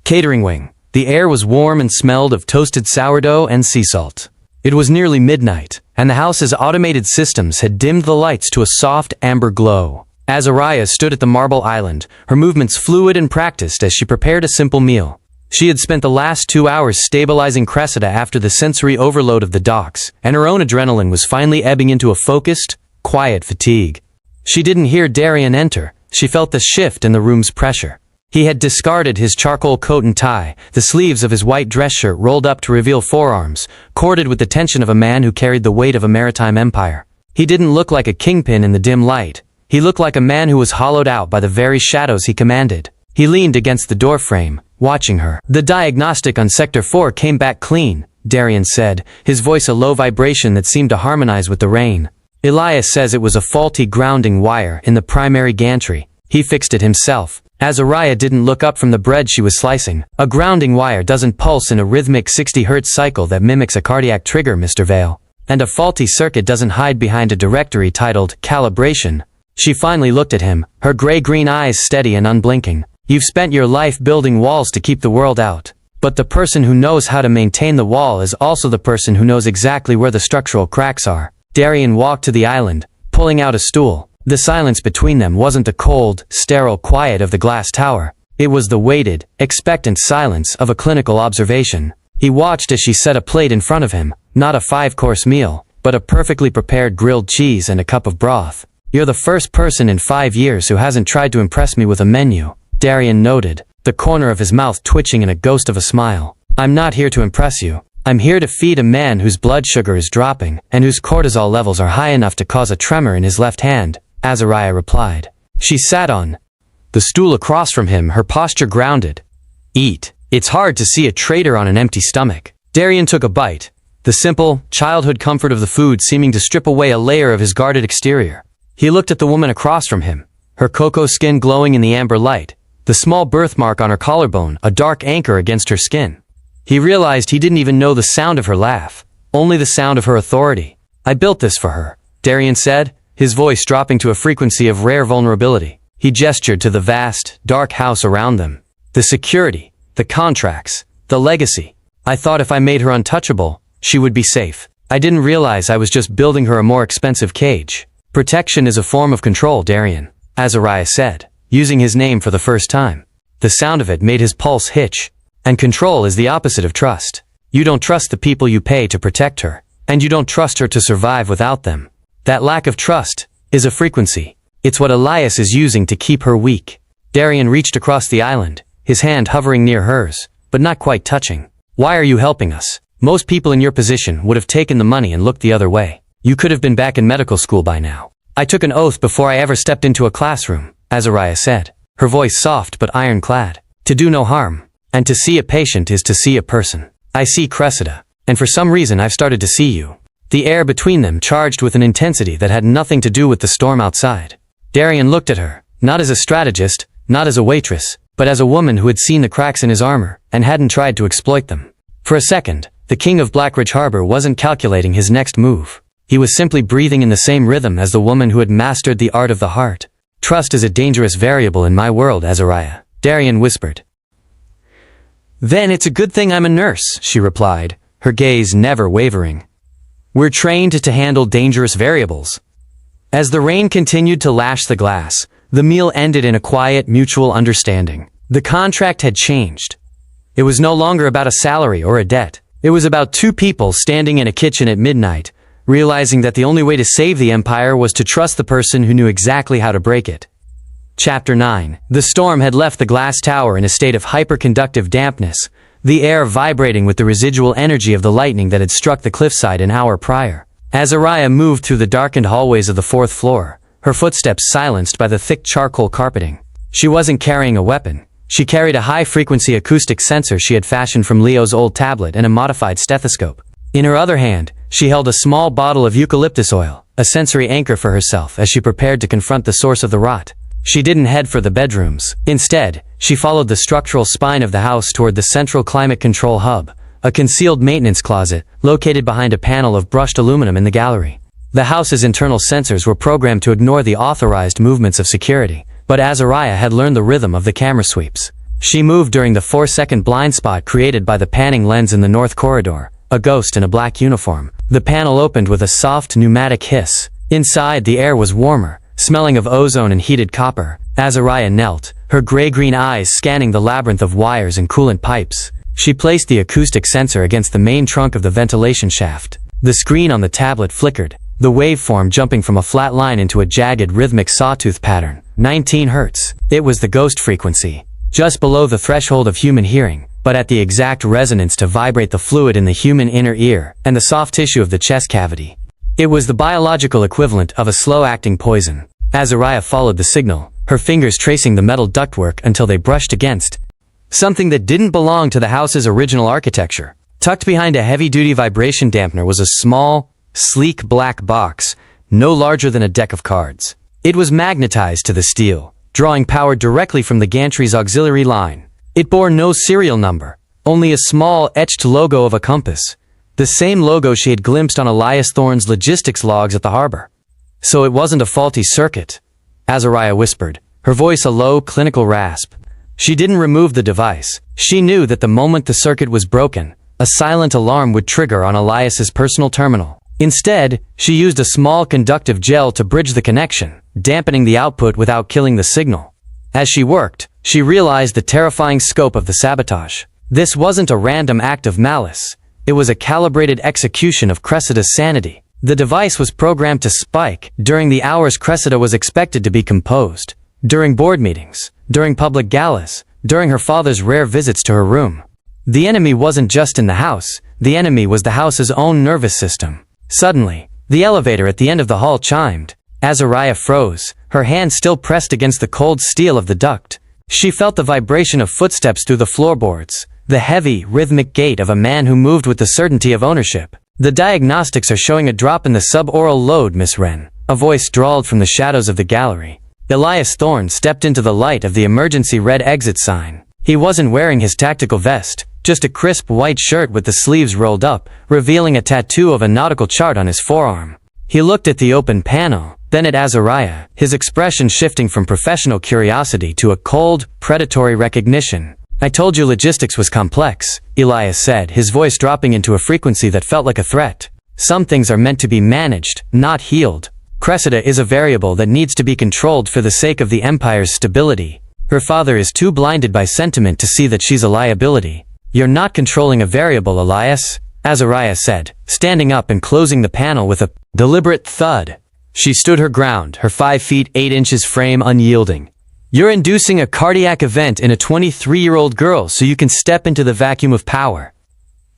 catering wing, the air was warm and smelled of toasted sourdough and sea salt. It was nearly midnight, and the house's automated systems had dimmed the lights to a soft amber glow. Azariah stood at the marble island, her movements fluid and practiced as she prepared a simple meal. She had spent the last 2 hours stabilizing Cressida after the sensory overload of the docks, and her own adrenaline was finally ebbing into a focused, quiet fatigue. She didn't hear Darian enter. She felt the shift in the room's pressure. He had discarded his charcoal coat and tie, the sleeves of his white dress shirt rolled up to reveal forearms, corded with the tension of a man who carried the weight of a maritime empire. He didn't look like a kingpin in the dim light. He looked like a man who was hollowed out by the very shadows he commanded. He leaned against the doorframe, watching her. "The diagnostic on Sector 4 came back clean," Darian said, his voice a low vibration that seemed to harmonize with the rain. "Elias says it was a faulty grounding wire in the primary gantry. He fixed it himself." Azariah didn't look up from the bread she was slicing. "A grounding wire doesn't pulse in a rhythmic 60 Hz cycle that mimics a cardiac trigger, Mr. Vale. And a faulty circuit doesn't hide behind a directory titled calibration." She finally looked at him, her gray-green eyes steady and unblinking. "You've spent your life building walls to keep the world out. But the person who knows how to maintain the wall is also the person who knows exactly where the structural cracks are." Darian walked to the island, pulling out a stool. The silence between them wasn't the cold, sterile quiet of the glass tower. It was the weighted, expectant silence of a clinical observation. He watched as she set a plate in front of him, not a 5-course meal, but a perfectly prepared grilled cheese and a cup of broth. "You're the first person in 5 years who hasn't tried to impress me with a menu," Darian noted, the corner of his mouth twitching in a ghost of a smile. "I'm not here to impress you. I'm here to feed a man whose blood sugar is dropping, and whose cortisol levels are high enough to cause a tremor in his left hand," Azariah replied. She sat on the stool across from him, her posture grounded. "Eat. It's hard to see a traitor on an empty stomach." Darian took a bite, the simple, childhood comfort of the food seeming to strip away a layer of his guarded exterior. He looked at the woman across from him, her cocoa skin glowing in the amber light, the small birthmark on her collarbone a dark anchor against her skin. He realized he didn't even know the sound of her laugh, only the sound of her authority. "I built this for her," Darian said, his voice dropping to a frequency of rare vulnerability. He gestured to the vast, dark house around them. "The security, the contracts, the legacy. I thought if I made her untouchable, she would be safe. I didn't realize I was just building her a more expensive cage." "Protection is a form of control, Darian," Azariah said, using his name for the first time. The sound of it made his pulse hitch. "And control is the opposite of trust. You don't trust the people you pay to protect her, and you don't trust her to survive without them. That lack of trust is a frequency. It's what Elias is using to keep her weak." Darian reached across the island, his hand hovering near hers, but not quite touching. "Why are you helping us? Most people in your position would have taken the money and looked the other way. You could have been back in medical school by now." "I took an oath before I ever stepped into a classroom," Azariah said, her voice soft but ironclad. "To do no harm. And to see a patient is to see a person. I see Cressida, and for some reason I've started to see you." The air between them charged with an intensity that had nothing to do with the storm outside. Darian looked at her, not as a strategist, not as a waitress, but as a woman who had seen the cracks in his armor, and hadn't tried to exploit them. For a second, the king of Blackridge Harbor wasn't calculating his next move. He was simply breathing in the same rhythm as the woman who had mastered the art of the heart. "Trust is a dangerous variable in my world, Azariah," Darian whispered. "Then it's a good thing I'm a nurse," she replied, her gaze never wavering. "We're trained to handle dangerous variables." As the rain continued to lash the glass, the meal ended in a quiet, mutual understanding. The contract had changed. It was no longer about a salary or a debt. It was about two people standing in a kitchen at midnight, realizing that the only way to save the empire was to trust the person who knew exactly how to break it. Chapter 9. The storm had left the glass tower in a state of hyperconductive dampness, the air vibrating with the residual energy of the lightning that had struck the cliffside an hour prior. Azariah moved through the darkened hallways of the 4th floor, her footsteps silenced by the thick charcoal carpeting. She wasn't carrying a weapon. She carried a high-frequency acoustic sensor she had fashioned from Leo's old tablet and a modified stethoscope. In her other hand, she held a small bottle of eucalyptus oil, a sensory anchor for herself as she prepared to confront the source of the rot. She didn't head for the bedrooms. Instead, she followed the structural spine of the house toward the central climate control hub, a concealed maintenance closet located behind a panel of brushed aluminum in the gallery. The house's internal sensors were programmed to ignore the authorized movements of security, but Azariah had learned the rhythm of the camera sweeps. She moved during the 4-second blind spot created by the panning lens in the north corridor, a ghost in a black uniform. The panel opened with a soft pneumatic hiss. Inside, the air was warmer, smelling of ozone and heated copper. Azariah knelt, her gray-green eyes scanning the labyrinth of wires and coolant pipes. She placed the acoustic sensor against the main trunk of the ventilation shaft. The screen on the tablet flickered, the waveform jumping from a flat line into a jagged rhythmic sawtooth pattern. 19 Hz. It was the ghost frequency, just below the threshold of human hearing, but at the exact resonance to vibrate the fluid in the human inner ear and the soft tissue of the chest cavity. It was the biological equivalent of a slow-acting poison. Azariah followed the signal, her fingers tracing the metal ductwork until they brushed against something that didn't belong to the house's original architecture. Tucked behind a heavy-duty vibration dampener was a small, sleek black box, no larger than a deck of cards. It was magnetized to the steel, drawing power directly from the gantry's auxiliary line. It bore no serial number, only a small etched logo of a compass, the same logo she had glimpsed on Elias Thorne's logistics logs at the harbor. So it wasn't a faulty circuit, Azariah whispered, her voice a low, clinical rasp. She didn't remove the device. She knew that the moment the circuit was broken, a silent alarm would trigger on Elias's personal terminal. Instead, she used a small conductive gel to bridge the connection, dampening the output without killing the signal. As she worked, she realized the terrifying scope of the sabotage. This wasn't a random act of malice. It was a calibrated execution of Cressida's sanity. The device was programmed to spike during the hours Cressida was expected to be composed, during board meetings, during public galas, during her father's rare visits to her room. The enemy wasn't just in the house, the enemy was the house's own nervous system. Suddenly, the elevator at the end of the hall chimed. Azariah froze, her hand still pressed against the cold steel of the duct. She felt the vibration of footsteps through the floorboards, the heavy, rhythmic gait of a man who moved with the certainty of ownership. "The diagnostics are showing a drop in the suboral load, Miss Wren," a voice drawled from the shadows of the gallery. Elias Thorne stepped into the light of the emergency red exit sign. He wasn't wearing his tactical vest, just a crisp white shirt with the sleeves rolled up, revealing a tattoo of a nautical chart on his forearm. He looked at the open panel, then at Azariah, his expression shifting from professional curiosity to a cold, predatory recognition. "I told you logistics was complex," Elias said, his voice dropping into a frequency that felt like a threat. "Some things are meant to be managed, not healed. Cressida is a variable that needs to be controlled for the sake of the Empire's stability. Her father is too blinded by sentiment to see that she's a liability." "You're not controlling a variable, Elias," Azariah said, standing up and closing the panel with a deliberate thud. She stood her ground, her 5 feet 8 inches frame unyielding. "You're inducing a cardiac event in a 23-year-old girl so you can step into the vacuum of power.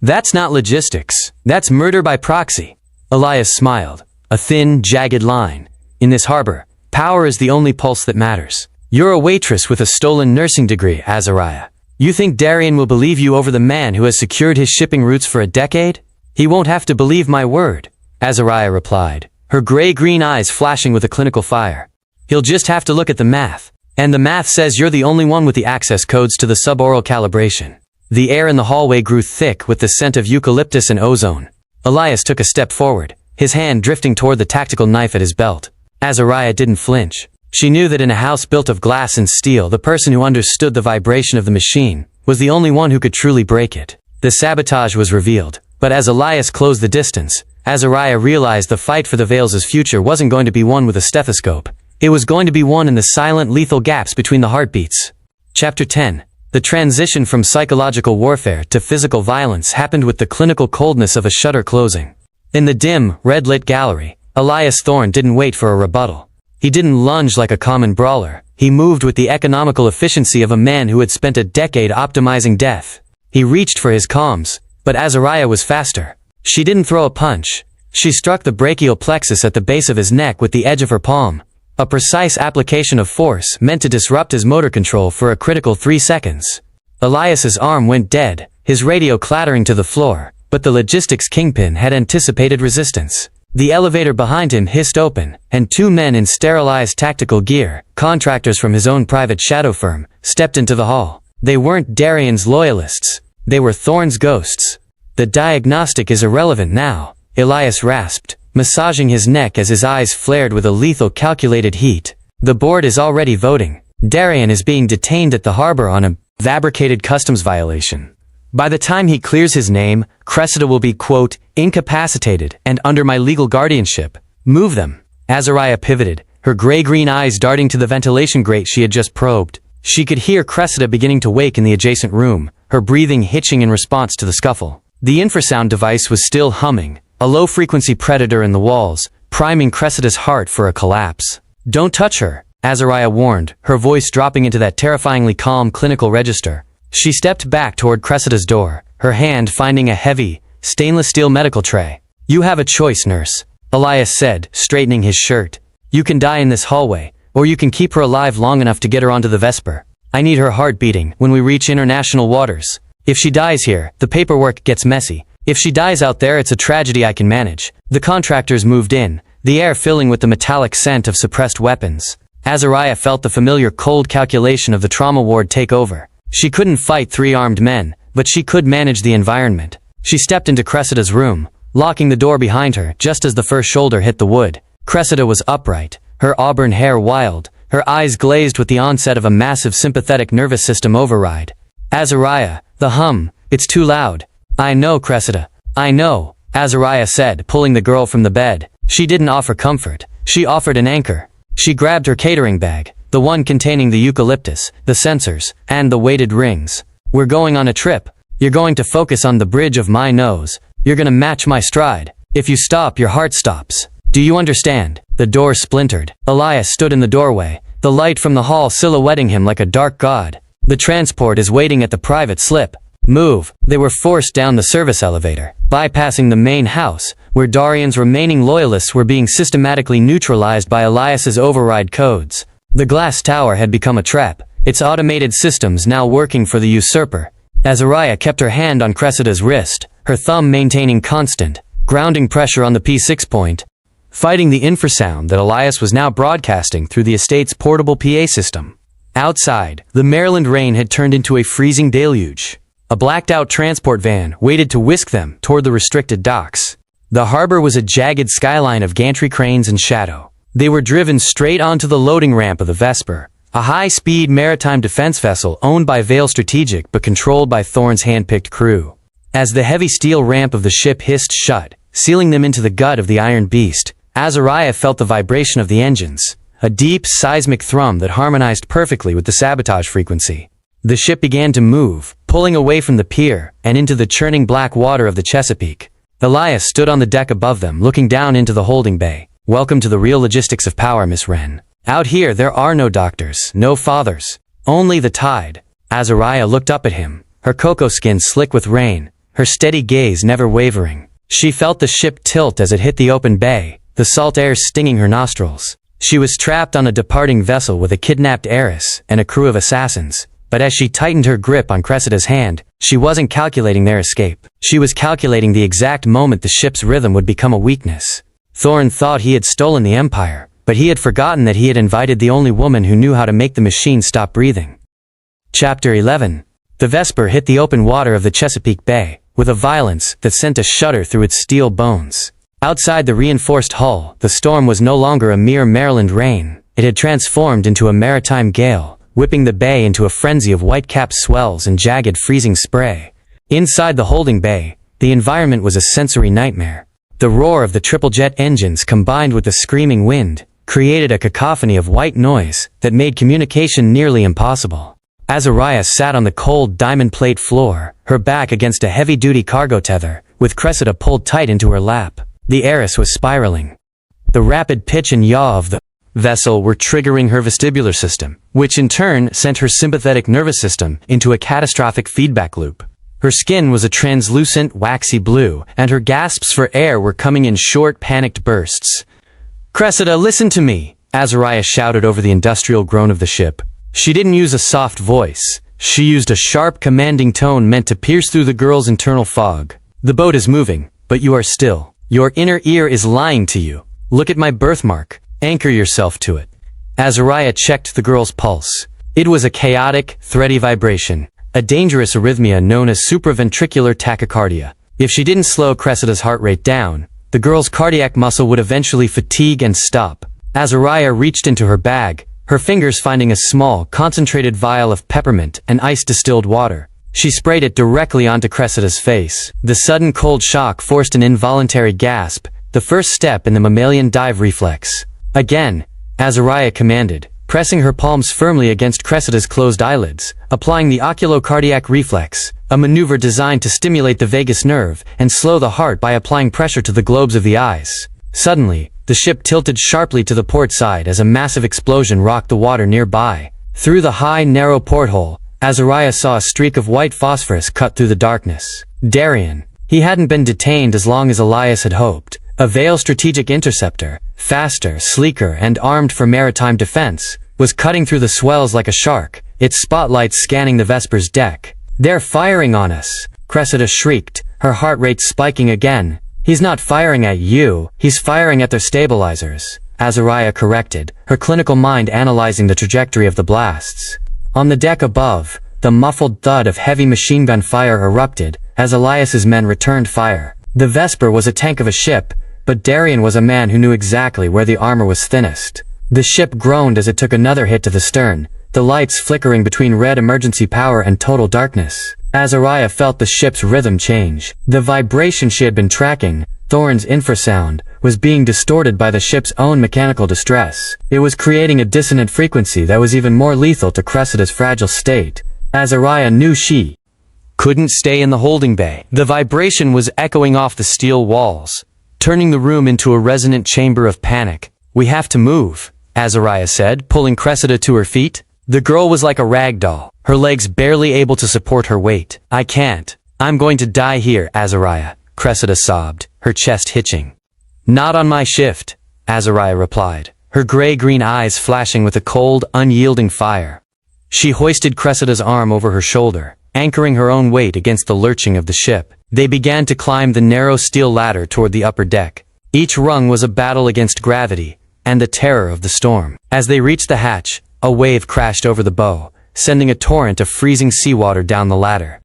That's not logistics, that's murder by proxy." Elias smiled, a thin, jagged line. "In this harbor, power is the only pulse that matters. You're a waitress with a stolen nursing degree, Azariah. You think Darian will believe you over the man who has secured his shipping routes for a decade? He won't have to believe my word," Azariah replied, her gray-green eyes flashing with a clinical fire. "He'll just have to look at the math. And the math says you're the only one with the access codes to the suboral calibration." The air in the hallway grew thick with the scent of eucalyptus and ozone. Elias took a step forward, his hand drifting toward the tactical knife at his belt. Azariah didn't flinch. She knew that in a house built of glass and steel, the person who understood the vibration of the machine was the only one who could truly break it. The sabotage was revealed, but as Elias closed the distance, Azariah realized the fight for the Vales' future wasn't going to be won with a stethoscope. It was going to be won in the silent, lethal gaps between the heartbeats. Chapter 10. The transition from psychological warfare to physical violence happened with the clinical coldness of a shutter closing. In the dim, red-lit gallery, Elias Thorne didn't wait for a rebuttal. He didn't lunge like a common brawler. He moved with the economical efficiency of a man who had spent a decade optimizing death. He reached for his comms, but Azariah was faster. She didn't throw a punch. She struck the brachial plexus at the base of his neck with the edge of her palm. A precise application of force meant to disrupt his motor control for a critical 3 seconds. Elias's arm went dead, his radio clattering to the floor, but the logistics kingpin had anticipated resistance. The elevator behind him hissed open, and 2 men in sterilized tactical gear, contractors from his own private shadow firm, stepped into the hall. They weren't Darian's loyalists. They were Thorne's ghosts. "The diagnostic is irrelevant now," Elias rasped, massaging his neck as his eyes flared with a lethal calculated heat. "The board is already voting. Darian is being detained at the harbor on a fabricated customs violation." By the time he clears his name, Cressida will be, quote, incapacitated and under my legal guardianship. Move them. Azariah pivoted, her gray-green eyes darting to the ventilation grate she had just probed. She could hear Cressida beginning to wake in the adjacent room, her breathing hitching in response to the scuffle. The infrasound device was still humming, a low-frequency predator in the walls, priming Cressida's heart for a collapse. Don't touch her, Azariah warned, her voice dropping into that terrifyingly calm clinical register. She stepped back toward Cressida's door, her hand finding a heavy, stainless steel medical tray. You have a choice, nurse, Elias said, straightening his shirt. You can die in this hallway, or you can keep her alive long enough to get her onto the Vesper. I need her heart beating when we reach international waters. If she dies here, the paperwork gets messy. If she dies out there, it's a tragedy I can manage. The contractors moved in, the air filling with the metallic scent of suppressed weapons. Azariah felt the familiar cold calculation of the trauma ward take over. She couldn't fight 3 armed men, but she could manage the environment. She stepped into Cressida's room, locking the door behind her just as the first shoulder hit the wood. Cressida was upright, her auburn hair wild, her eyes glazed with the onset of a massive sympathetic nervous system override. Azariah, the hum, it's too loud. I know, Cressida. I know, Azariah said, pulling the girl from the bed. She didn't offer comfort. She offered an anchor. She grabbed her catering bag, the one containing the eucalyptus, the sensors, and the weighted rings. We're going on a trip. You're going to focus on the bridge of my nose. You're gonna match my stride. If you stop, your heart stops. Do you understand? The door splintered. Elias stood in the doorway, the light from the hall silhouetting him like a dark god. The transport is waiting at the private slip. Move. They were forced down the service elevator, bypassing the main house, where Darian's remaining loyalists were being systematically neutralized by Elias's override codes. The glass tower had become a trap, its automated systems now working for the usurper. Azariah kept her hand on Cressida's wrist, her thumb maintaining constant, grounding pressure on the P6 point, fighting the infrasound that Elias was now broadcasting through the estate's portable PA system. Outside, the Maryland rain had turned into a freezing deluge. A blacked-out transport van waited to whisk them toward the restricted docks. The harbor was a jagged skyline of gantry cranes and shadow. They were driven straight onto the loading ramp of the Vesper, a high-speed maritime defense vessel owned by Vale Strategic but controlled by Thorne's hand-picked crew. As the heavy steel ramp of the ship hissed shut, sealing them into the gut of the iron beast, Azariah felt the vibration of the engines, a deep, seismic thrum that harmonized perfectly with the sabotage frequency. The ship began to move, pulling away from the pier and into the churning black water of the Chesapeake. Elias stood on the deck above them, looking down into the holding bay. Welcome to the real logistics of power, Miss Wren. Out here, there are no doctors, no fathers, only the tide. Azariah looked up at him, her cocoa skin slick with rain, her steady gaze never wavering. She felt the ship tilt as it hit the open bay, the salt air stinging her nostrils. She was trapped on a departing vessel with a kidnapped heiress and a crew of assassins. But as she tightened her grip on Cressida's hand, she wasn't calculating their escape. She was calculating the exact moment the ship's rhythm would become a weakness. Thorne thought he had stolen the Empire, but he had forgotten that he had invited the only woman who knew how to make the machine stop breathing. Chapter 11. The Vesper hit the open water of the Chesapeake Bay, with a violence that sent a shudder through its steel bones. Outside the reinforced hull, the storm was no longer a mere Maryland rain. It had transformed into a maritime gale, whipping the bay into a frenzy of white-capped swells and jagged freezing spray. Inside the holding bay, the environment was a sensory nightmare. The roar of the triple-jet engines combined with the screaming wind created a cacophony of white noise that made communication nearly impossible. Azariah sat on the cold diamond plate floor, her back against a heavy-duty cargo tether, with Cressida pulled tight into her lap. The heiress was spiraling. The rapid pitch and yaw of the vessel were triggering her vestibular system, which in turn sent her sympathetic nervous system into a catastrophic feedback loop. Her skin was a translucent, waxy blue, and her gasps for air were coming in short, panicked bursts. "Cressida, listen to me," Azariah shouted over the industrial groan of the ship. She didn't use a soft voice. She used a sharp, commanding tone meant to pierce through the girl's internal fog. "The boat is moving, but you are still. Your inner ear is lying to you. Look at my birthmark. Anchor yourself to it." Azariah checked the girl's pulse. It was a chaotic, thready vibration, a dangerous arrhythmia known as supraventricular tachycardia. If she didn't slow Cressida's heart rate down, the girl's cardiac muscle would eventually fatigue and stop. Azariah reached into her bag, her fingers finding a small, concentrated vial of peppermint and ice-distilled water. She sprayed it directly onto Cressida's face. The sudden cold shock forced an involuntary gasp, the first step in the mammalian dive reflex. Again, Azariah commanded, pressing her palms firmly against Cressida's closed eyelids, applying the oculocardiac reflex, a maneuver designed to stimulate the vagus nerve and slow the heart by applying pressure to the globes of the eyes. Suddenly, the ship tilted sharply to the port side as a massive explosion rocked the water nearby. Through the high, narrow porthole, Azariah saw a streak of white phosphorus cut through the darkness. Darian. He hadn't been detained as long as Elias had hoped. A Veil strategic interceptor, faster, sleeker, and armed for maritime defense, was cutting through the swells like a shark, its spotlights scanning the Vesper's deck. "They're firing on us!" Cressida shrieked, her heart rate spiking again. "He's not firing at you, he's firing at their stabilizers," Azariah corrected, her clinical mind analyzing the trajectory of the blasts. On the deck above, the muffled thud of heavy machine gun fire erupted, as Elias's men returned fire. The Vesper was a tank of a ship, but Darian was a man who knew exactly where the armor was thinnest. The ship groaned as it took another hit to the stern, the lights flickering between red emergency power and total darkness. Azariah felt the ship's rhythm change. The vibration she had been tracking, Thorn's infrasound, was being distorted by the ship's own mechanical distress. It was creating a dissonant frequency that was even more lethal to Cressida's fragile state. Azariah knew she couldn't stay in the holding bay. The vibration was echoing off the steel walls, turning the room into a resonant chamber of panic. "We have to move," Azariah said, pulling Cressida to her feet. The girl was like a rag doll, her legs barely able to support her weight. "I can't. I'm going to die here, Azariah," Cressida sobbed, her chest hitching. "Not on my shift," Azariah replied, her gray-green eyes flashing with a cold, unyielding fire. She hoisted Cressida's arm over her shoulder, anchoring her own weight against the lurching of the ship. They began to climb the narrow steel ladder toward the upper deck. Each rung was a battle against gravity and the terror of the storm. As they reached the hatch, a wave crashed over the bow, sending a torrent of freezing seawater down the ladder.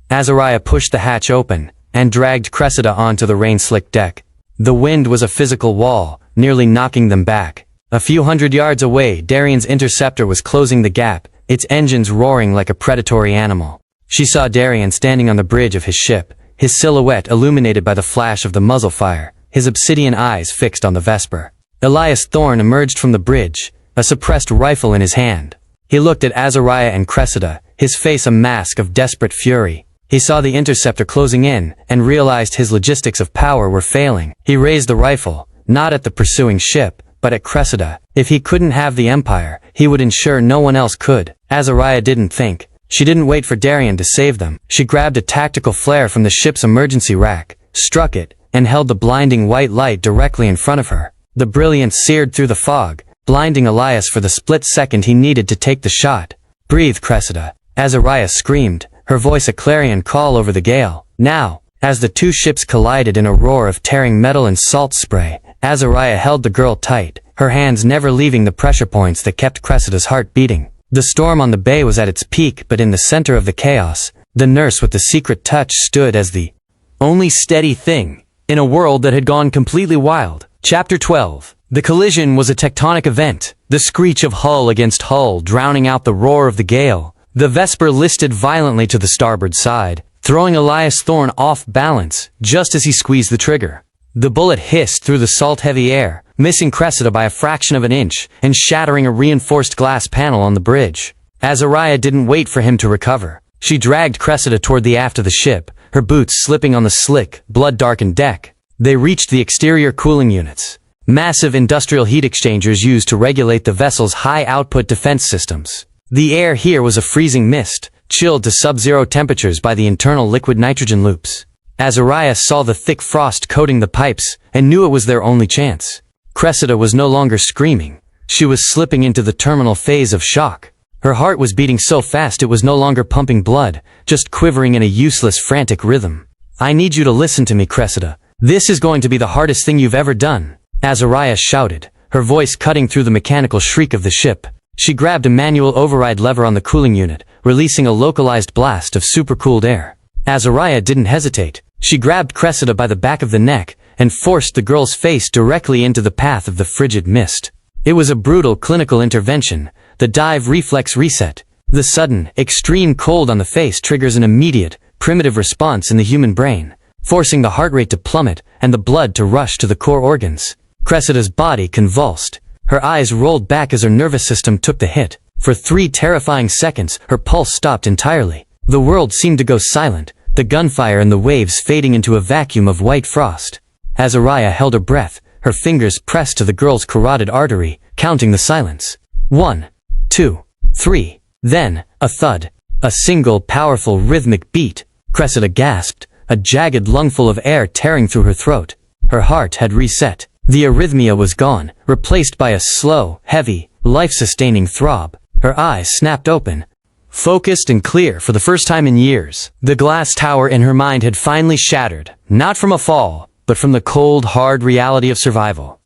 Azariah pushed the hatch open and dragged Cressida onto the rain-slicked deck. The wind was a physical wall, nearly knocking them back. A few hundred yards away, Darian's interceptor was closing the gap, its engines roaring like a predatory animal. She saw Darian standing on the bridge of his ship, his silhouette illuminated by the flash of the muzzle fire, his obsidian eyes fixed on the Vesper. Elias Thorn emerged from the bridge, a suppressed rifle in his hand. He looked at Azariah and Cressida, his face a mask of desperate fury. He saw the interceptor closing in, and realized his logistics of power were failing. He raised the rifle, not at the pursuing ship, but at Cressida. If he couldn't have the Empire, he would ensure no one else could. Azariah didn't think. She didn't wait for Darian to save them. She grabbed a tactical flare from the ship's emergency rack, struck it, and held the blinding white light directly in front of her. The brilliance seared through the fog, blinding Elias for the split second he needed to take the shot. "Breathe, Cressida," Azariah screamed, her voice a clarion call over the gale. Now, as the two ships collided in a roar of tearing metal and salt spray, Azariah held the girl tight, her hands never leaving the pressure points that kept Cressida's heart beating. The storm on the bay was at its peak, but in the center of the chaos, the nurse with the secret touch stood as the only steady thing in a world that had gone completely wild. Chapter 12. The collision was a tectonic event, the screech of hull against hull drowning out the roar of the gale. The Vesper listed violently to the starboard side, throwing Elias Thorn off balance just as he squeezed the trigger. The bullet hissed through the salt-heavy air, missing Cressida by a fraction of an inch and shattering a reinforced glass panel on the bridge. Azariah didn't wait for him to recover. She dragged Cressida toward the aft of the ship, her boots slipping on the slick, blood-darkened deck. They reached the exterior cooling units, massive industrial heat exchangers used to regulate the vessel's high-output defense systems. The air here was a freezing mist, chilled to sub-zero temperatures by the internal liquid nitrogen loops. Azariah saw the thick frost coating the pipes and knew it was their only chance. Cressida was no longer screaming. She was slipping into the terminal phase of shock. Her heart was beating so fast it was no longer pumping blood, just quivering in a useless, frantic rhythm. "I need you to listen to me, Cressida. This is going to be the hardest thing you've ever done," Azariah shouted, her voice cutting through the mechanical shriek of the ship. She grabbed a manual override lever on the cooling unit, releasing a localized blast of supercooled air. Azariah didn't hesitate. She grabbed Cressida by the back of the neck and forced the girl's face directly into the path of the frigid mist. It was a brutal clinical intervention, the dive reflex reset. The sudden, extreme cold on the face triggers an immediate, primitive response in the human brain, forcing the heart rate to plummet and the blood to rush to the core organs. Cressida's body convulsed. Her eyes rolled back as her nervous system took the hit. For 3 terrifying seconds, her pulse stopped entirely. The world seemed to go silent, the gunfire and the waves fading into a vacuum of white frost. Azariah held her breath, her fingers pressed to the girl's carotid artery, counting the silence. 1, 2, 3. Then, a thud. A single, powerful, rhythmic beat. Cressida gasped, a jagged lungful of air tearing through her throat. Her heart had reset. The arrhythmia was gone, replaced by a slow, heavy, life-sustaining throb. Her eyes snapped open, focused and clear for the first time in years. The glass tower in her mind had finally shattered, not from a fall, but from the cold, hard reality of survival.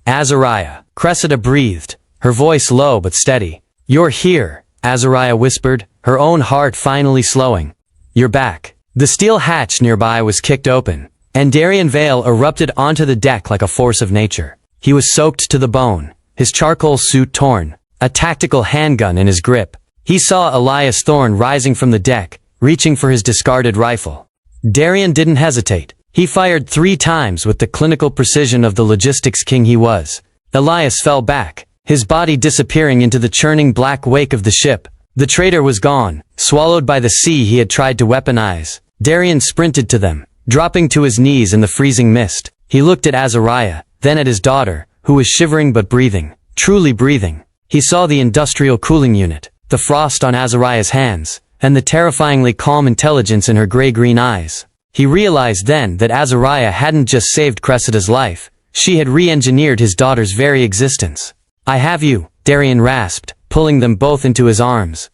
Azariah, Cressida breathed, her voice low but steady. "You're here," Azariah whispered, her own heart finally slowing. "You're back." The steel hatch nearby was kicked open, and Darien Vale erupted onto the deck like a force of nature. He was soaked to the bone, his charcoal suit torn, a tactical handgun in his grip. He saw Elias Thorne rising from the deck, reaching for his discarded rifle. Darien didn't hesitate. He fired 3 times with the clinical precision of the logistics king he was. Elias fell back, his body disappearing into the churning black wake of the ship. The traitor was gone, swallowed by the sea he had tried to weaponize. Darien sprinted to them, dropping to his knees in the freezing mist. He looked at Azariah, then at his daughter, who was shivering but breathing, truly breathing. He saw the industrial cooling unit, the frost on Azariah's hands, and the terrifyingly calm intelligence in her gray-green eyes. He realized then that Azariah hadn't just saved Cressida's life, she had re-engineered his daughter's very existence. "I have you," Darien rasped, pulling them both into his arms.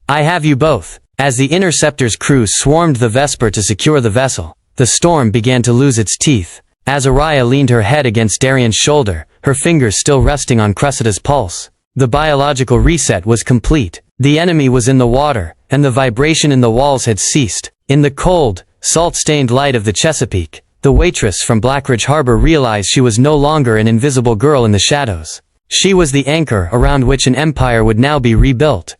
"I have you both." As the Interceptor's crew swarmed the Vesper to secure the vessel, the storm began to lose its teeth. Azariah leaned her head against Darien's shoulder, her fingers still resting on Cressida's pulse. The biological reset was complete. The enemy was in the water, and the vibration in the walls had ceased. In the cold, salt-stained light of the Chesapeake, the waitress from Blackridge Harbor realized she was no longer an invisible girl in the shadows. She was the anchor around which an empire would now be rebuilt.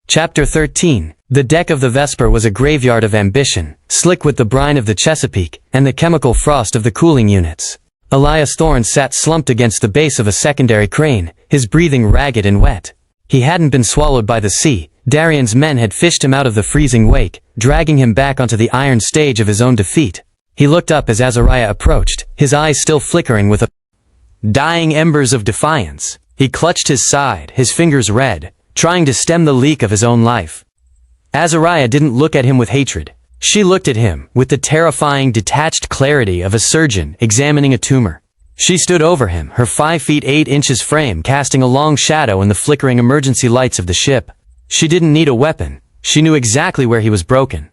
Chapter 13. The deck of the Vesper was a graveyard of ambition, slick with the brine of the Chesapeake and the chemical frost of the cooling units. Elias Thorne sat slumped against the base of a secondary crane, his breathing ragged and wet. He hadn't been swallowed by the sea. Darien's men had fished him out of the freezing wake, dragging him back onto the iron stage of his own defeat. He looked up as Azariah approached, his eyes still flickering with dying embers of defiance. He clutched his side, his fingers red, trying to stem the leak of his own life. Azariah didn't look at him with hatred. She looked at him with the terrifying, detached clarity of a surgeon examining a tumor. She stood over him, her 5 feet 8 inches frame casting a long shadow in the flickering emergency lights of the ship. She didn't need a weapon. She knew exactly where he was broken.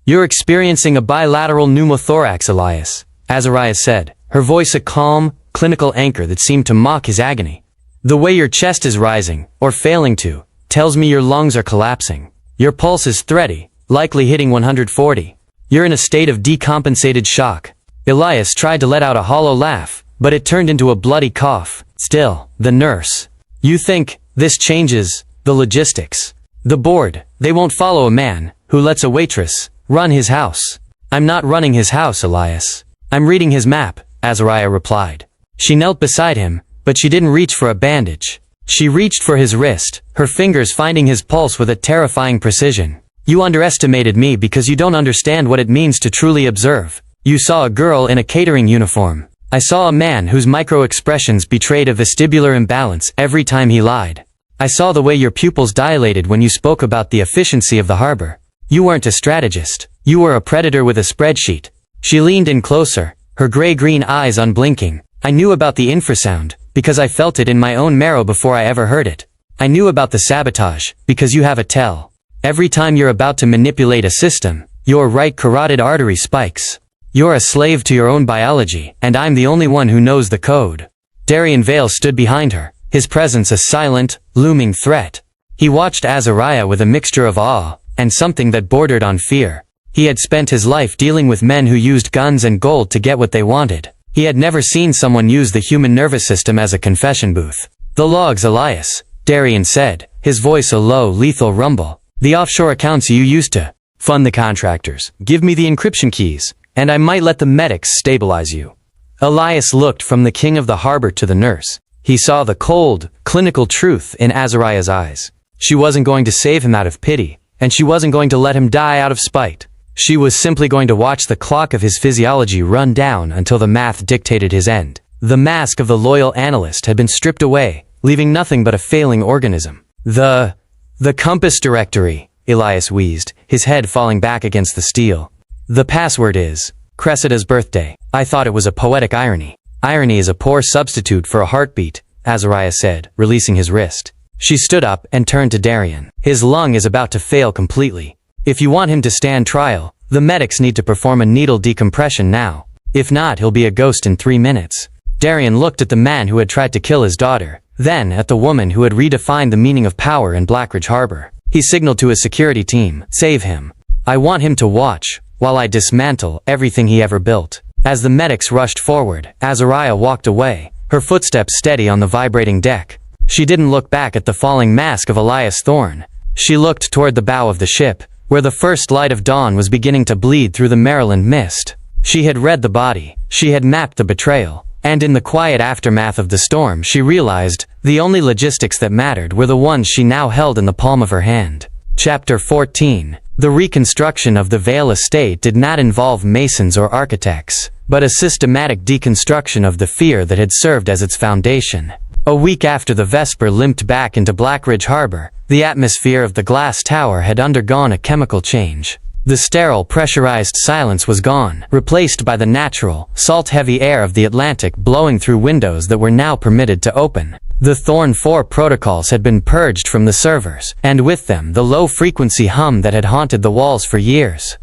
"You're experiencing a bilateral pneumothorax, Elias," Azariah said, her voice a calm, clinical anchor that seemed to mock his agony. "The way your chest is rising, or failing to, tells me your lungs are collapsing. Your pulse is thready, likely hitting 140. You're in a state of decompensated shock." Elias tried to let out a hollow laugh, but it turned into a bloody cough. "Still, the nurse. You think, this changes the logistics. The board, they won't follow a man who lets a waitress run his house." "I'm not running his house, Elias. I'm reading his map," Azariah replied. She knelt beside him, but she didn't reach for a bandage. She reached for his wrist, her fingers finding his pulse with a terrifying precision. "You underestimated me because you don't understand what it means to truly observe. You saw a girl in a catering uniform. I saw a man whose micro-expressions betrayed a vestibular imbalance every time he lied. I saw the way your pupils dilated when you spoke about the efficiency of the harbor. You weren't a strategist. You were a predator with a spreadsheet." She leaned in closer, her gray-green eyes unblinking. "I knew about the infrasound, because I felt it in my own marrow before I ever heard it. I knew about the sabotage, because you have a tell. Every time you're about to manipulate a system, your right carotid artery spikes. You're a slave to your own biology, and I'm the only one who knows the code." Darien Vale stood behind her, his presence a silent, looming threat. He watched Azariah with a mixture of awe, and something that bordered on fear. He had spent his life dealing with men who used guns and gold to get what they wanted. He had never seen someone use the human nervous system as a confession booth. "The logs, Elias," Darien said, his voice a low, lethal rumble. "The offshore accounts you used to fund the contractors. Give me the encryption keys, and I might let the medics stabilize you." Elias looked from the king of the harbor to the nurse. He saw the cold, clinical truth in Azariah's eyes. She wasn't going to save him out of pity, and she wasn't going to let him die out of spite. She was simply going to watch the clock of his physiology run down until the math dictated his end. The mask of the loyal analyst had been stripped away, leaving nothing but a failing organism. The compass directory, Elias wheezed, his head falling back against the steel. "The password is Cressida's birthday." "I thought it was a poetic irony." "Irony is a poor substitute for a heartbeat," Azariah said, releasing his wrist. She stood up and turned to Darian. "His lung is about to fail completely. If you want him to stand trial, the medics need to perform a needle decompression now. If not, he'll be a ghost in 3 minutes. Darian looked at the man who had tried to kill his daughter, then at the woman who had redefined the meaning of power in Blackridge Harbor. He signaled to his security team, "Save him. I want him to watch while I dismantle everything he ever built." As the medics rushed forward, Azariah walked away, her footsteps steady on the vibrating deck. She didn't look back at the falling mask of Elias Thorne. She looked toward the bow of the ship, where the first light of dawn was beginning to bleed through the Maryland mist. She had read the body, she had mapped the betrayal, and in the quiet aftermath of the storm she realized the only logistics that mattered were the ones she now held in the palm of her hand. Chapter 14. The reconstruction of the Vale estate did not involve masons or architects, but a systematic deconstruction of the fear that had served as its foundation. A week after the Vesper limped back into Blackridge Harbor, the atmosphere of the glass tower had undergone a chemical change. The sterile, pressurized silence was gone, replaced by the natural, salt-heavy air of the Atlantic blowing through windows that were now permitted to open. The Thorn 4 protocols had been purged from the servers, and with them the low-frequency hum that had haunted the walls for years.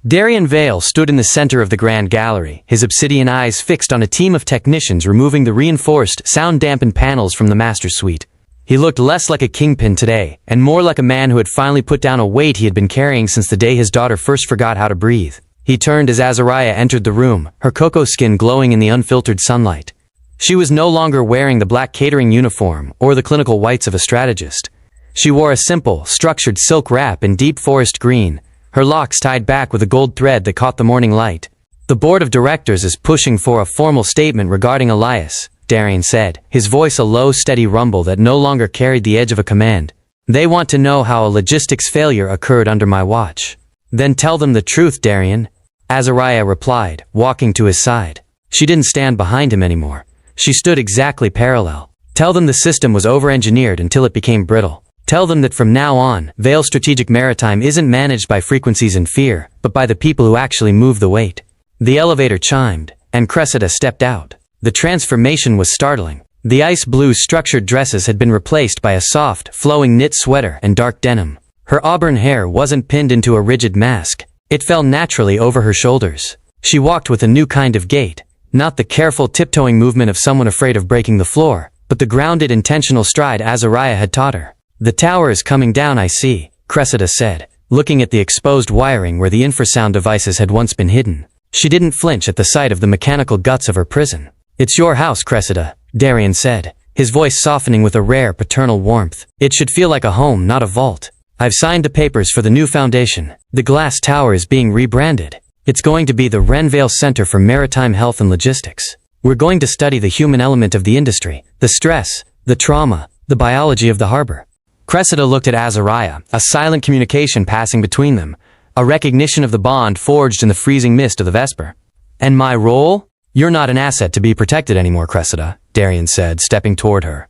Darian Vale stood in the center of the Grand Gallery, his obsidian eyes fixed on a team of technicians removing the reinforced, sound-dampened panels from the master suite. He looked less like a kingpin today, and more like a man who had finally put down a weight he had been carrying since the day his daughter first forgot how to breathe. He turned as Azariah entered the room, her cocoa skin glowing in the unfiltered sunlight. She was no longer wearing the black catering uniform or the clinical whites of a strategist. She wore a simple, structured silk wrap in deep forest green, her locks tied back with a gold thread that caught the morning light. "The board of directors is pushing for a formal statement regarding Elias," Darian said, his voice a low, steady rumble that no longer carried the edge of a command. "They want to know how a logistics failure occurred under my watch." "Then tell them the truth, Darian," Azariah replied, walking to his side. She didn't stand behind him anymore. She stood exactly parallel. "Tell them the system was over-engineered until it became brittle. Tell them that from now on, Vale Strategic Maritime isn't managed by frequencies and fear, but by the people who actually move the weight." The elevator chimed, and Cressida stepped out. The transformation was startling. The ice-blue structured dresses had been replaced by a soft, flowing knit sweater and dark denim. Her auburn hair wasn't pinned into a rigid mask. It fell naturally over her shoulders. She walked with a new kind of gait, not the careful tiptoeing movement of someone afraid of breaking the floor, but the grounded, intentional stride Azariah had taught her. "The tower is coming down, I see," Cressida said, looking at the exposed wiring where the infrasound devices had once been hidden. She didn't flinch at the sight of the mechanical guts of her prison. "It's your house, Cressida," Darian said, his voice softening with a rare paternal warmth. "It should feel like a home, not a vault. I've signed the papers for the new foundation. The glass tower is being rebranded. It's going to be the Renvale Center for Maritime Health and Logistics. We're going to study the human element of the industry, the stress, the trauma, the biology of the harbor." Cressida looked at Azariah, a silent communication passing between them, a recognition of the bond forged in the freezing mist of the Vesper. "And my role? You're not an asset to be protected anymore, Cressida," Darian said, stepping toward her.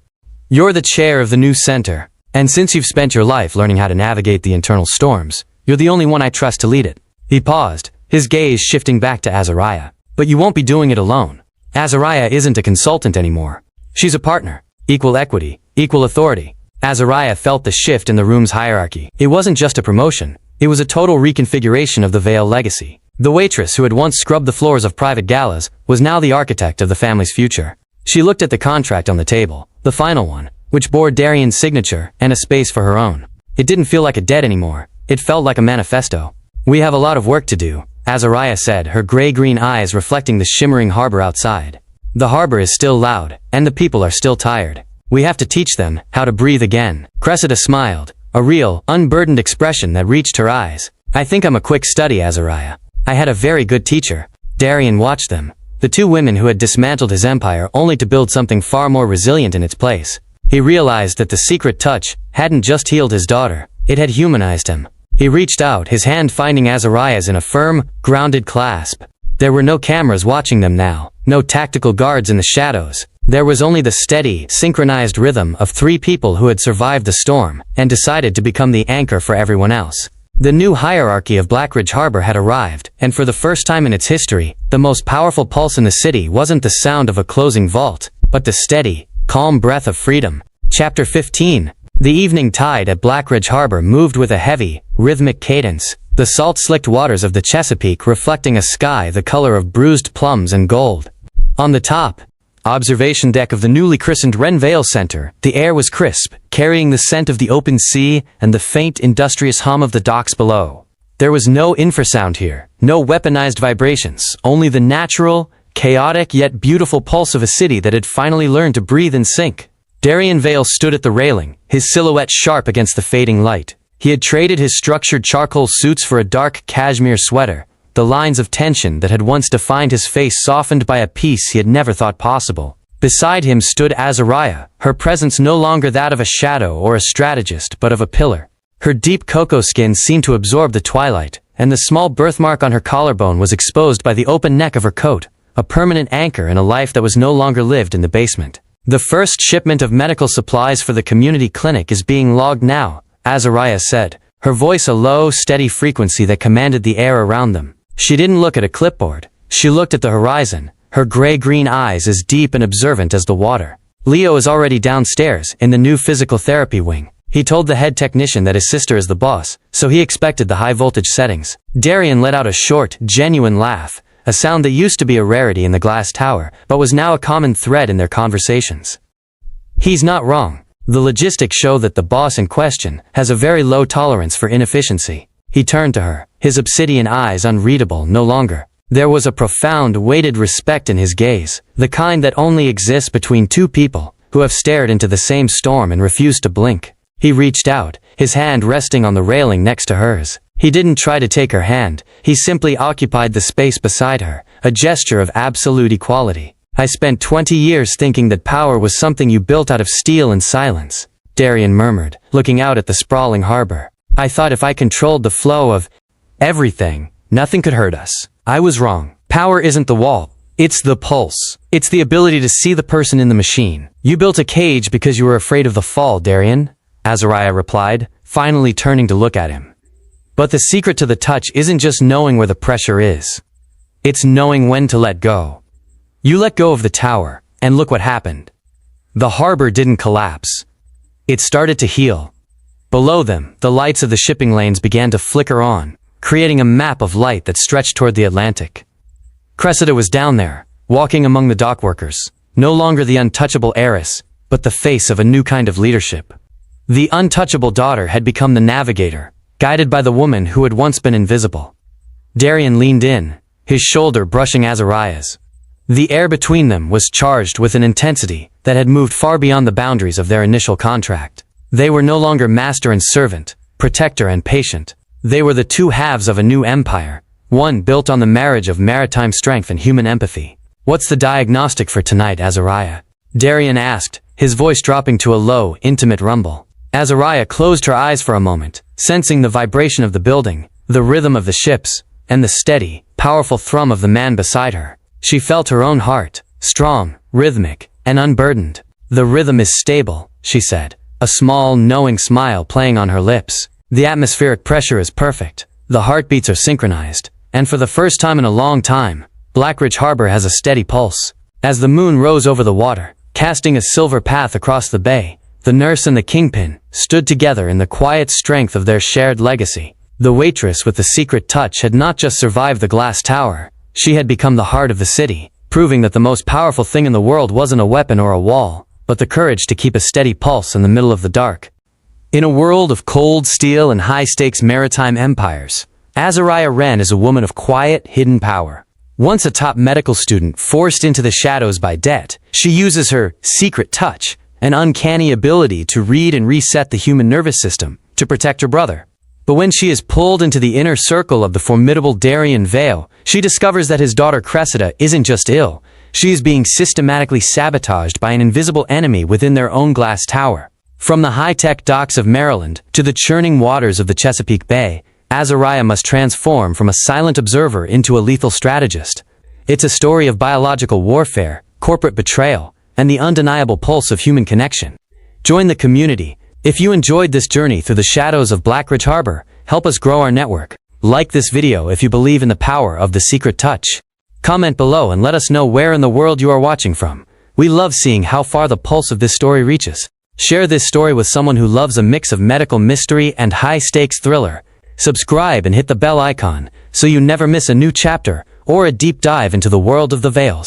"You're the chair of the new center, and since you've spent your life learning how to navigate the internal storms, you're the only one I trust to lead it." He paused, his gaze shifting back to Azariah. "But you won't be doing it alone. Azariah isn't a consultant anymore. She's a partner. Equal equity, equal authority." Azariah felt the shift in the room's hierarchy. It wasn't just a promotion. It was a total reconfiguration of the Vale legacy. The waitress who had once scrubbed the floors of private galas was now the architect of the family's future. She looked at the contract on the table, the final one, which bore Darian's signature and a space for her own. It didn't feel like a debt anymore. It felt like a manifesto. "We have a lot of work to do," Azariah said, her gray-green eyes reflecting the shimmering harbor outside. "The harbor is still loud, and the people are still tired. We have to teach them how to breathe again. Cressida smiled, a real, unburdened expression that reached her eyes. I think I'm a quick study, Azariah. I had a very good teacher. Darian watched them, the two women who had dismantled his empire only to build something far more resilient in its place. He realized that the secret touch hadn't just healed his daughter, it had humanized him. He reached out, his hand finding Azariah's in a firm, grounded clasp. There were no cameras watching them now, no tactical guards in the shadows. There was only the steady, synchronized rhythm of three people who had survived the storm and decided to become the anchor for everyone else. The new hierarchy of Blackridge Harbor had arrived, and for the first time in its history, the most powerful pulse in the city wasn't the sound of a closing vault, but the steady, calm breath of freedom. Chapter 15. The evening tide at Blackridge Harbor moved with a heavy, rhythmic cadence, the salt-slicked waters of the Chesapeake reflecting a sky the color of bruised plums and gold. On the top, observation deck of the newly christened Renvale Center, the air was crisp, carrying the scent of the open sea and the faint, industrious hum of the docks below. There was no infrasound here, no weaponized vibrations, only the natural, chaotic yet beautiful pulse of a city that had finally learned to breathe and sink. Darian Vale stood at the railing, his silhouette sharp against the fading light. He had traded his structured charcoal suits for a dark cashmere sweater, the lines of tension that had once defined his face softened by a peace he had never thought possible. Beside him stood Azariah, her presence no longer that of a shadow or a strategist but of a pillar. Her deep cocoa skin seemed to absorb the twilight, and the small birthmark on her collarbone was exposed by the open neck of her coat, a permanent anchor in a life that was no longer lived in the basement. The first shipment of medical supplies for the community clinic is being logged now, Azariah said, her voice a low, steady frequency that commanded the air around them. She didn't look at a clipboard. She looked at the horizon, her gray-green eyes as deep and observant as the water. Leo is already downstairs, in the new physical therapy wing. He told the head technician that his sister is the boss, so he expected the high-voltage settings. Darian let out a short, genuine laugh, a sound that used to be a rarity in the glass tower, but was now a common thread in their conversations. He's not wrong. The logistics show that the boss in question has a very low tolerance for inefficiency. He turned to her, his obsidian eyes unreadable no longer. There was a profound, weighted respect in his gaze, the kind that only exists between two people who have stared into the same storm and refused to blink. He reached out, his hand resting on the railing next to hers. He didn't try to take her hand, he simply occupied the space beside her, a gesture of absolute equality. I spent 20 years thinking that power was something you built out of steel and silence, Darian murmured, looking out at the sprawling harbor. I thought if I controlled the flow of everything, nothing could hurt us. I was wrong. Power isn't the wall. It's the pulse. It's the ability to see the person in the machine. You built a cage because you were afraid of the fall, Darian, Azariah replied, finally turning to look at him. But the secret to the touch isn't just knowing where the pressure is. It's knowing when to let go. You let go of the tower, and look what happened. The harbor didn't collapse. It started to heal. Below them, the lights of the shipping lanes began to flicker on, creating a map of light that stretched toward the Atlantic. Cressida was down there, walking among the dockworkers, no longer the untouchable heiress, but the face of a new kind of leadership. The untouchable daughter had become the navigator, guided by the woman who had once been invisible. Darian leaned in, his shoulder brushing Azariah's. The air between them was charged with an intensity that had moved far beyond the boundaries of their initial contract. They were no longer master and servant, protector and patient. They were the two halves of a new empire, one built on the marriage of maritime strength and human empathy. What's the diagnostic for tonight, Azariah? Darian asked, his voice dropping to a low, intimate rumble. Azariah closed her eyes for a moment, sensing the vibration of the building, the rhythm of the ships, and the steady, powerful thrum of the man beside her. She felt her own heart, strong, rhythmic, and unburdened. The rhythm is stable, she said, a small, knowing smile playing on her lips. The atmospheric pressure is perfect. The heartbeats are synchronized, and for the first time in a long time, Blackridge Harbor has a steady pulse. As the moon rose over the water, casting a silver path across the bay, the nurse and the kingpin stood together in the quiet strength of their shared legacy. The waitress with the secret touch had not just survived the glass tower, she had become the heart of the city, proving that the most powerful thing in the world wasn't a weapon or a wall, but the courage to keep a steady pulse in the middle of the dark. In a world of cold steel and high-stakes maritime empires, Azariah Wren is a woman of quiet, hidden power. Once a top medical student forced into the shadows by debt, she uses her secret touch an uncanny ability to read and reset the human nervous system to protect her brother. But when she is pulled into the inner circle of the formidable Darien Vale, she discovers that his daughter Cressida isn't just ill, she is being systematically sabotaged by an invisible enemy within their own glass tower. From the high-tech docks of Maryland to the churning waters of the Chesapeake Bay, Azariah must transform from a silent observer into a lethal strategist. It's a story of biological warfare, corporate betrayal, and the undeniable pulse of human connection. Join the community. If you enjoyed this journey through the shadows of Blackridge Harbor, help us grow our network. Like this video if you believe in the power of the secret touch. Comment below and let us know where in the world you are watching from. We love seeing how far the pulse of this story reaches. Share this story with someone who loves a mix of medical mystery and high-stakes thriller. Subscribe and hit the bell icon so you never miss a new chapter or a deep dive into the world of the Vales.